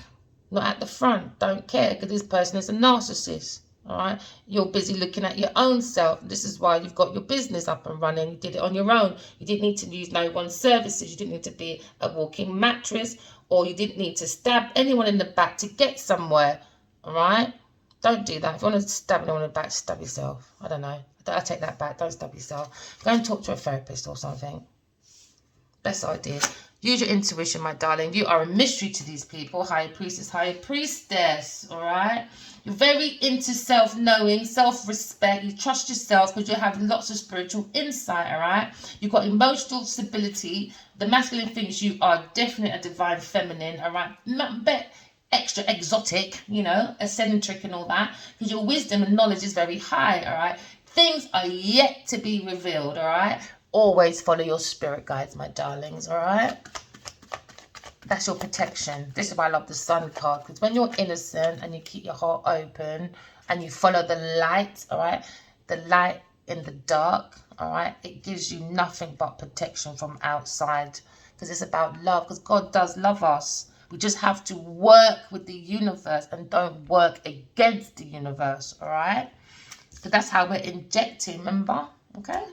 not at the front. Don't care, because this person is a narcissist. All right, you're busy looking at your own self. This is why you've got your business up and running. You did it on your own. You didn't need to use no one's services. You didn't need to be a walking mattress, or you didn't need to stab anyone in the back to get somewhere. All right, don't do that. If you want to stab anyone in the back, stab yourself. I don't know. I take that back. Don't stab yourself. Go and talk to a therapist or something. Best idea. Use your intuition, my darling. You are a mystery to these people. High priestess, high priestess. All right. You're very into self-knowing, self-respect. You trust yourself because you have lots of spiritual insight, all right? You've got emotional stability. The masculine thinks you are definitely a divine feminine, all right? Not a bit extra exotic, you know, eccentric and all that, because your wisdom and knowledge is very high, all right? Things are yet to be revealed, all right? Always follow your spirit guides, my darlings, all right? That's your protection. This is why I love the Sun card, because when you're innocent and you keep your heart open and you follow the light, all right, the light in the dark, all right, it gives you nothing but protection from outside, because it's about love, because God does love us. We just have to work with the universe and don't work against the universe, all right? So that's how we're injecting, remember? Okay?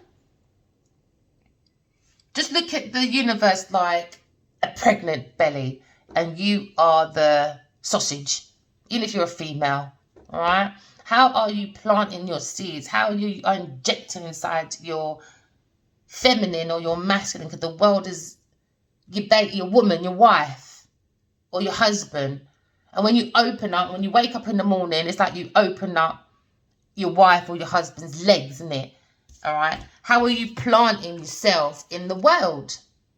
Just look at the universe like a pregnant belly, and you are the sausage, even if you're a female, all right? How are you planting your seeds? How are you injecting inside your feminine or your masculine? Because the world is, you date your woman, your wife, or your husband. And when you open up, when you wake up in the morning, it's like you open up your wife or your husband's legs, isn't it? All right. How are you planting yourself in the world?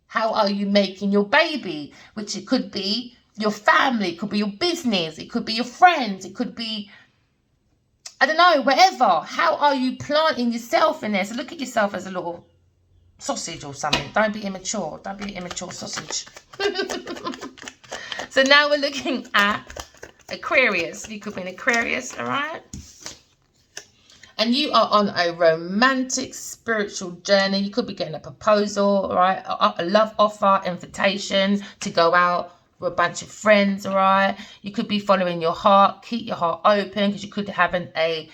How are you making your baby? Which it could be your family, it could be your business, it could be your friends, it could be, I don't know, wherever. How are you planting yourself in there? So look at yourself as a little sausage or something. Don't be immature. Don't be an immature sausage. So now we're looking at Aquarius. You could be an Aquarius, all right? And you are on a romantic, spiritual journey. You could be getting a proposal, all right? A love offer, invitation to go out with a bunch of friends, all right? You could be following your heart. Keep your heart open, because you could have a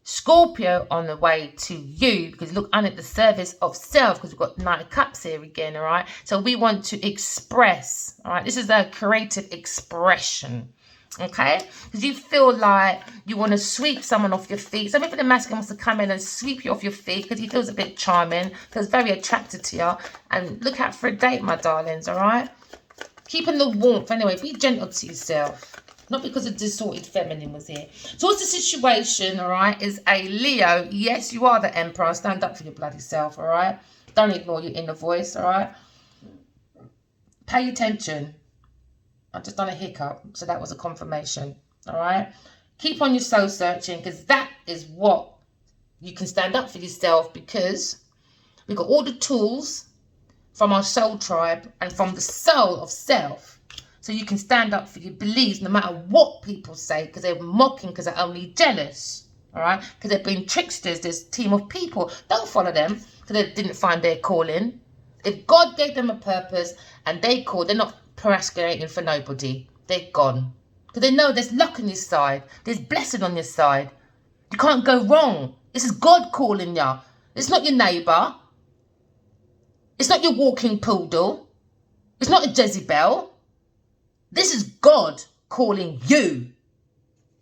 Scorpio on the way to you, because look, I'm at the service of self, because we've got Knight of Cups here again, all right? So we want to express, all right? This is a creative expression, okay? Because you feel like you want to sweep someone off your feet. Somebody for the masculine wants to come in and sweep you off your feet, because he feels a bit charming, feels very attracted to you. And look out for a date, my darlings, all right? Keeping the warmth. Anyway, be gentle to yourself. Not because the distorted feminine was here. So what's the situation, all right, is a Leo. Yes, you are the Emperor. Stand up for your bloody self, all right? Don't ignore your inner voice, all right? Pay attention. I've just done a hiccup, so that was a confirmation, all right? Keep on your soul searching, because that is what you can stand up for yourself, because we've got all the tools from our soul tribe and from the soul of self. So you can stand up for your beliefs no matter what people say, because they're mocking, because they're only jealous, all right? Because they've been tricksters, this team of people. Don't follow them because they didn't find their calling. If God gave them a purpose and they called, they're not procrastinating for nobody. They're gone. Because they know there's luck on your side. There's blessing on your side. You can't go wrong. This is God calling you. It's not your neighbour. It's not your walking poodle. It's not a Jezebel. This is God calling you.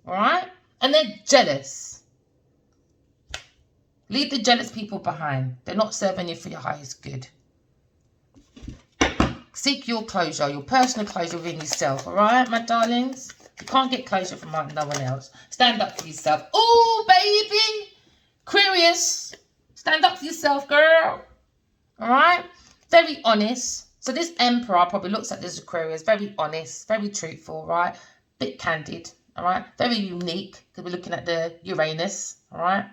All right? And they're jealous. Leave the jealous people behind. They're not serving you for your highest good. Seek your closure, your personal closure within yourself. All right, my darlings? You can't get closure from no one else. Stand up for yourself. Oh, baby. Aquarius. Stand up for yourself, girl. All right? Very honest. So this Emperor probably looks at this Aquarius, very honest, very truthful, right? Bit candid, all right? Very unique, because we're looking at the Uranus, all right?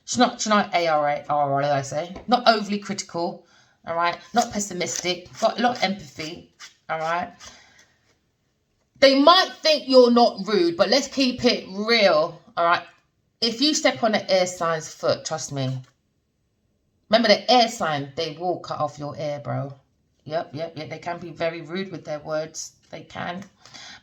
She's not A-R-A, I say. Not overly critical, all right? Not pessimistic, got a lot of empathy, all right? They might think you're not rude, but let's keep it real, all right? If you step on an air sign's foot, trust me. Remember the air sign, they will cut off your air, bro. Yep. They can be very rude with their words. They can.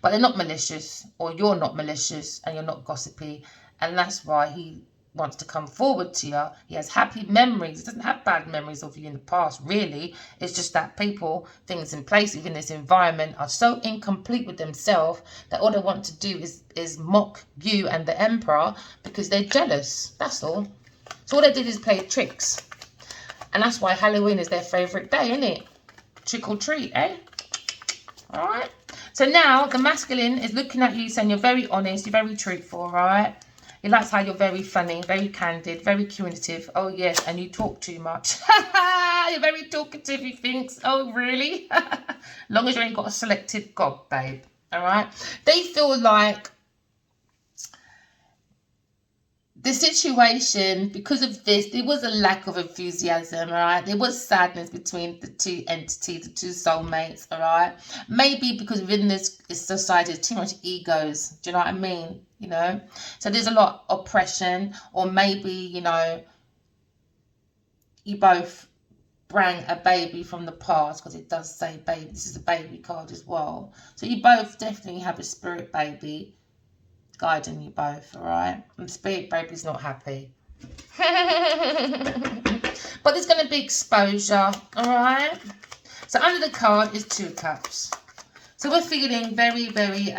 But they're not malicious, or you're not malicious, and you're not gossipy. And that's why he wants to come forward to you. He has happy memories. He doesn't have bad memories of you in the past, really. It's just that people, things in place within this environment are so incomplete with themselves that all they want to do is mock you and the Emperor because they're jealous. That's all. So all they did is play tricks. And that's why Halloween is their favourite day, isn't it? Trick or treat, eh? All right. So now the masculine is looking at you saying you're very honest, you're very truthful, all right? He likes how you're very funny, very candid, very communicative. Oh, yes, and you talk too much. You're very talkative, he thinks. Oh, really? Long as you ain't got a selective gob, babe. All right? They feel like the situation, because of this, there was a lack of enthusiasm, all right? There was sadness between the two entities, the two soulmates, all right? Maybe because within this society, there's too much egos. Do you know what I mean? You know? So there's a lot of oppression, or maybe, you know, you both bring a baby from the past, because it does say baby. This is a baby card as well. So you both definitely have a spirit baby guiding you both, all right? And spirit baby's not happy. But there's going to be exposure, all right? So under the card is 2 cups. So we're feeling very, very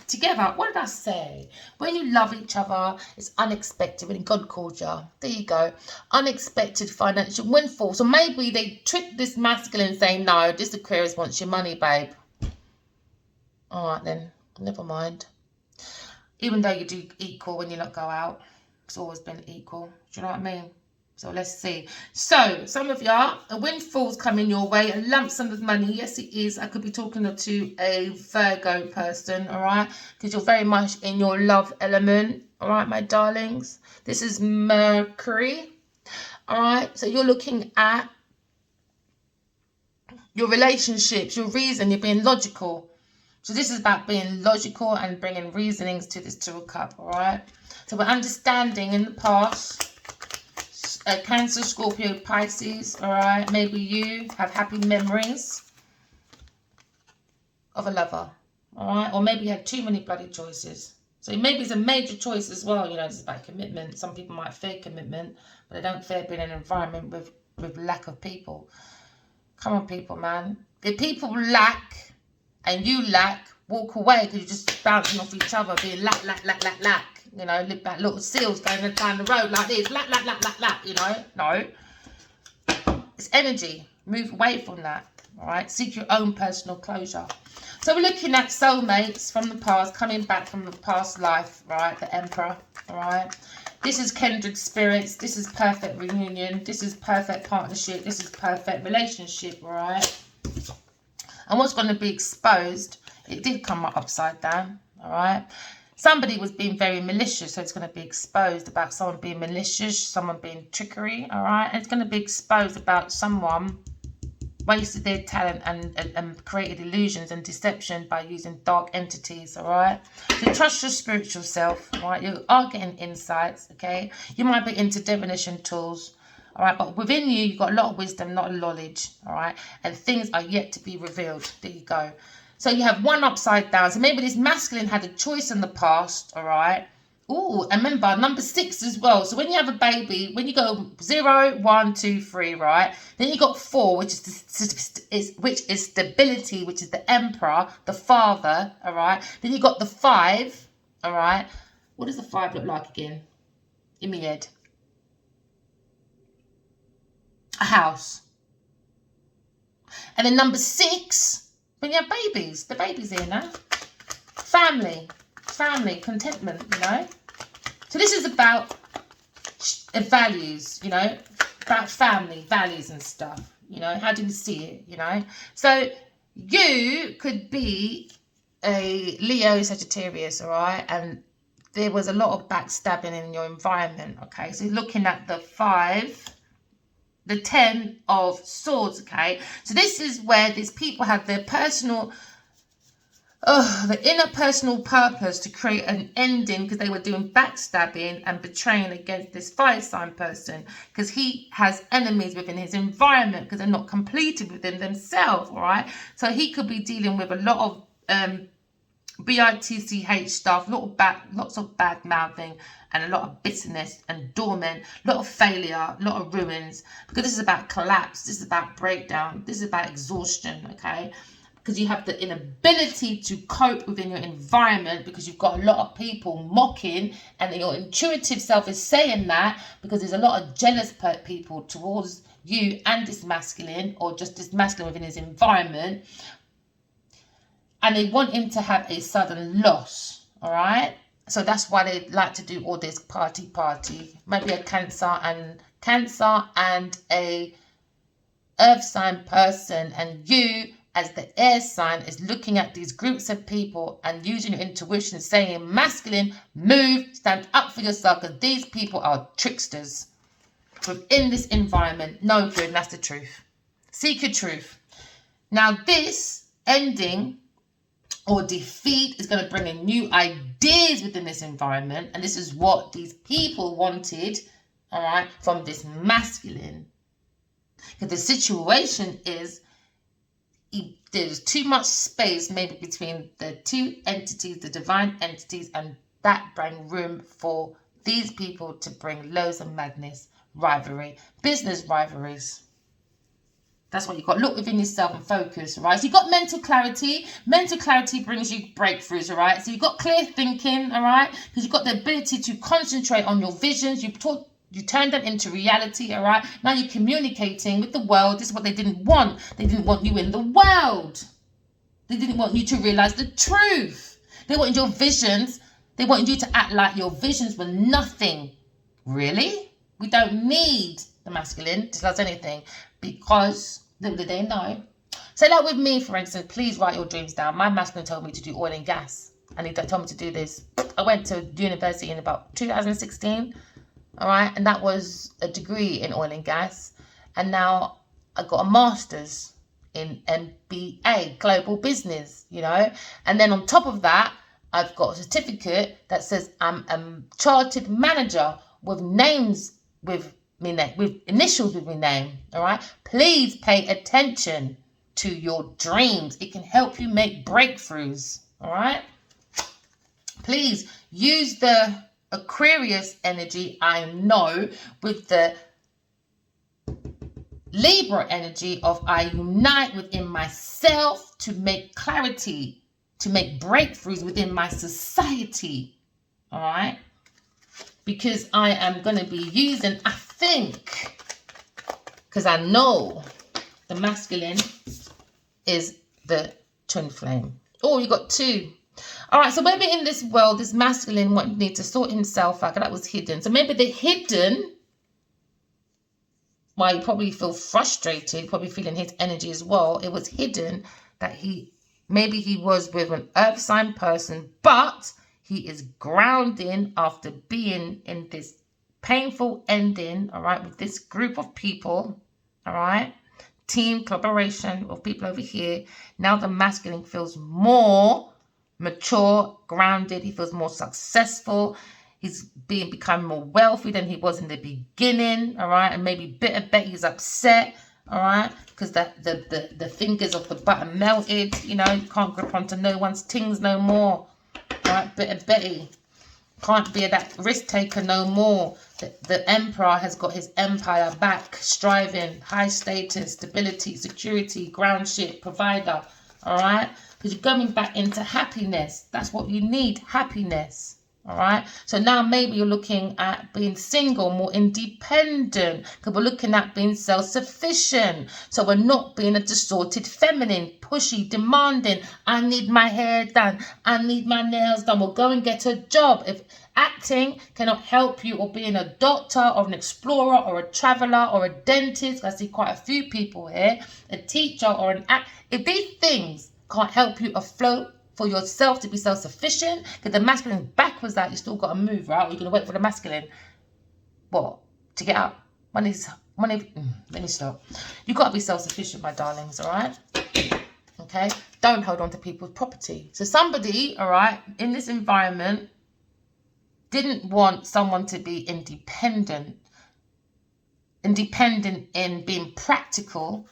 together. What did I say? When you love each other, it's unexpected. When God called you, there you go. Unexpected financial windfall. So maybe they tricked this masculine saying, no, this Aquarius wants your money, babe. All right then, never mind. Even though you do equal when you not go out, it's always been equal. Do you know what I mean? So let's see. So some of y'all, a windfall's coming your way, a lump sum of money. Yes, it is. I could be talking to a Virgo person, all right? Because you're very much in your love element, all right, my darlings? This is Mercury, all right? So you're looking at your relationships, your reason, you're being logical. So this is about being logical and bringing reasonings to this 2 of Cups, all right? So we're understanding in the past, Cancer, Scorpio, Pisces, all right? Maybe you have happy memories of a lover, all right? Or maybe you had too many bloody choices. So maybe it's a major choice as well, you know, it's about commitment. Some people might fear commitment, but they don't fear being in an environment with lack of people. Come on, people, man. If people lack and you lack, walk away, because you're just bouncing off each other, being lack. You know, look like little seals going down the road like this, lack, you know. No. It's energy. Move away from that, all right? Seek your own personal closure. So we're looking at soulmates from the past, coming back from the past life, right? The Emperor, all right? This is kindred spirits. This is perfect reunion. This is perfect partnership. This is perfect relationship, all right? And what's going to be exposed, it did come up upside down, all right? Somebody was being very malicious, so it's going to be exposed about someone being malicious, someone being trickery, all right? And it's going to be exposed about someone wasted their talent and created illusions and deception by using dark entities, all right? So trust your spiritual self, all right? You are getting insights, okay? You might be into divination tools, all right, but within you, you've got a lot of wisdom, not knowledge, all right? And things are yet to be revealed. There you go. So you have 1 upside down. So maybe this masculine had a choice in the past, all right? Ooh, and remember, number 6 as well. So when you have a baby, when you go 0, 1, 2, 3, right? Then you got 4, which is stability, which is the Emperor, the father, all right? Then you got the 5, all right? What does the 5 look like again? In my head. A house. And then number 6, when you have babies, the baby's here now. Family, contentment, you know. So this is about values, you know, about family, values and stuff, you know. How do we see it, you know? So you could be a Leo Sagittarius, all right? And there was a lot of backstabbing in your environment, okay? So you're looking at the 5, the 10 of swords, okay? So this is where these people have their personal, the inner personal purpose to create an ending, because they were doing backstabbing and betraying against this fire sign person, because he has enemies within his environment because they're not completed within themselves, all right? So he could be dealing with a lot of BITCH stuff, lots of bad mouthing and a lot of bitterness and dormant, a lot of failure, a lot of ruins, because this is about collapse, this is about breakdown, this is about exhaustion, okay? Because you have the inability to cope within your environment, because you've got a lot of people mocking, and your intuitive self is saying that because there's a lot of jealous people towards you and this masculine, or just this masculine within his environment, and they want him to have a sudden loss, all right? So that's why they like to do all this party. Maybe a Cancer and a Earth sign person, and you as the air sign is looking at these groups of people and using your intuition, saying, masculine, move, stand up for yourself, because these people are tricksters. Within this environment, no good, and that's the truth. Seek your truth. Now, this ending or defeat is going to bring in new ideas within this environment, and this is what these people wanted, all right, from this masculine. Because the situation is, there's too much space maybe between the two entities, the divine entities, and that bring room for these people to bring loads of madness, rivalry, business rivalries. That's what you've got. Look within yourself and focus, right? So you've got mental clarity. Mental clarity brings you breakthroughs, all right? So you've got clear thinking, all right? Because you've got the ability to concentrate on your visions. You turn them into reality, all right? Now you're communicating with the world. This is what they didn't want. They didn't want you in the world. They didn't want you to realize the truth. They wanted your visions. They wanted you to act like your visions were nothing. Really? We don't need the masculine to tell us anything, because little did they know. So like with me, for instance, please write your dreams down. My masculine told me to do oil and gas, and he told me to do this. I went to university in about 2016. All right, and that was a degree in oil and gas, and now I got a master's in MBA, global business, you know. And then on top of that, I've got a certificate that says I'm a chartered manager with names with me name, with initials with my name. All right, please pay attention to your dreams. It can help you make breakthroughs. All right, please use the Aquarius energy, I know, with the Libra energy of I unite within myself to make clarity, to make breakthroughs within my society. All right, because I am going to be using, I think, because I know the masculine is the twin flame. Oh, you got two. All right, so maybe in this world, this masculine need to sort himself out, that was hidden. So maybe the hidden, why you probably feel frustrated, probably feeling his energy as well, it was hidden that maybe he was with an earth sign person, but he is grounding after being in this painful ending, all right, with this group of people, all right, team collaboration of people over here. Now the masculine feels more mature, grounded. He feels more successful. He's become more wealthy than he was in the beginning, all right? And maybe Betty's upset, all right? Because the fingers of the button melted, you know, you can't grip onto no one's things no more, all right? Betty can't be that risk taker no more. The emperor has got his empire back, striving, high status, stability, security, ground ship, provider, all right? Because you're going back into happiness. That's what you need, happiness. All right. So now maybe you're looking at being single, more independent. Because we're looking at being self-sufficient. So we're not being a distorted feminine, pushy, demanding. I need my hair done. I need my nails done. Well, go and get a job. If acting cannot help you, or being a doctor or an explorer or a traveler or a dentist, I see quite a few people here, a teacher or an act. If these things can't help you afloat for yourself to be self-sufficient, because the masculine backwards that you still got to move, right? Or you're going to wait for the masculine, what, to get up? Let me stop. You got to be self-sufficient, my darlings, all right? Okay? Don't hold on to people's property. So somebody, all right, in this environment didn't want someone to be independent in being practical,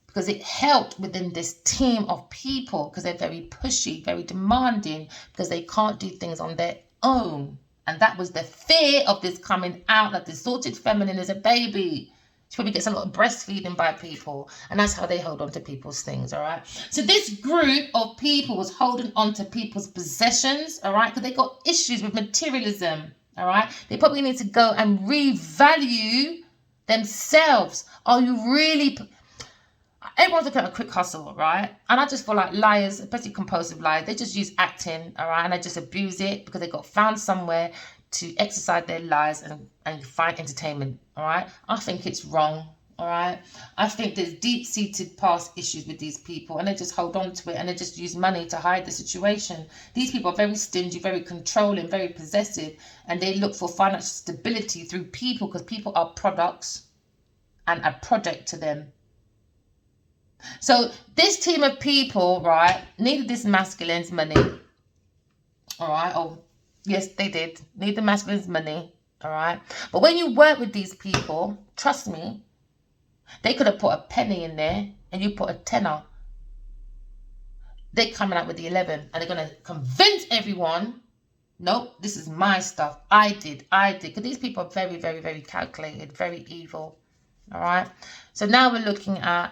because it helped within this team of people, because they're very pushy, very demanding, because they can't do things on their own. And that was the fear of this coming out, that distorted feminine is a baby. She probably gets a lot of breastfeeding by people, and that's how they hold on to people's things, all right? So this group of people was holding on to people's possessions, all right, because they got issues with materialism, all right? They probably need to go and revalue themselves. Are you really... Everyone's looking at a quick hustle, right? And I just feel like liars, especially compulsive liars, they just use acting, all right? And they just abuse it because they got found somewhere to exercise their lies and find entertainment, all right? I think it's wrong, All right. I think there's deep-seated past issues with these people, and they just hold on to it, and they just use money to hide the situation. These people are very stingy, very controlling, very possessive, and they look for financial stability through people, because people are products and a project to them. So this team of people, right, needed this masculine's money. All right. Oh, yes, they did need the masculine's money. All right. But when you work with these people, trust me, they could have put a penny in there and you put a tenner. They're coming out with the 11 and they're going to convince everyone, nope, this is my stuff. I did. Because these people are very, very, very calculated, very evil. All right. So now we're looking at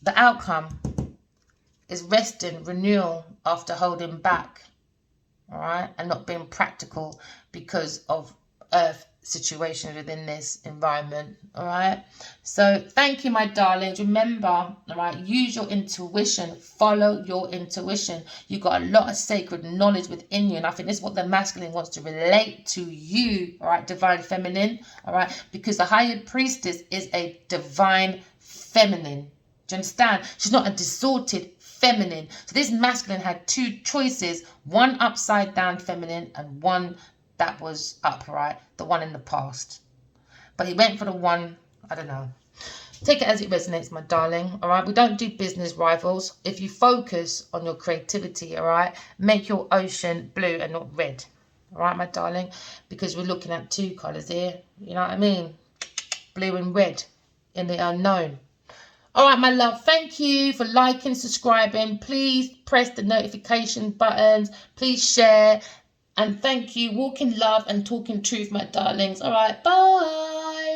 the outcome is resting, renewal after holding back. All right. And not being practical because of earth situations within this environment. All right. So thank you, my darlings. Remember, all right, use your intuition. Follow your intuition. You got a lot of sacred knowledge within you, and I think this is what the masculine wants to relate to you. All right, divine feminine. All right, because the higher priestess is a divine feminine. Do you understand? She's not a distorted feminine. So this masculine had two choices, one upside down feminine and one that was upright, the one in the past. But he went for the one, I don't know. Take it as it resonates, my darling. All right, we don't do business rivals. If you focus on your creativity, all right, make your ocean blue and not red. All right, my darling, because we're looking at two colors here. You know what I mean? Blue and red in the unknown. All right, my love, thank you for liking, subscribing. Please press the notification buttons. Please share. And thank you. Walk in love and talk in truth, my darlings. All right, bye.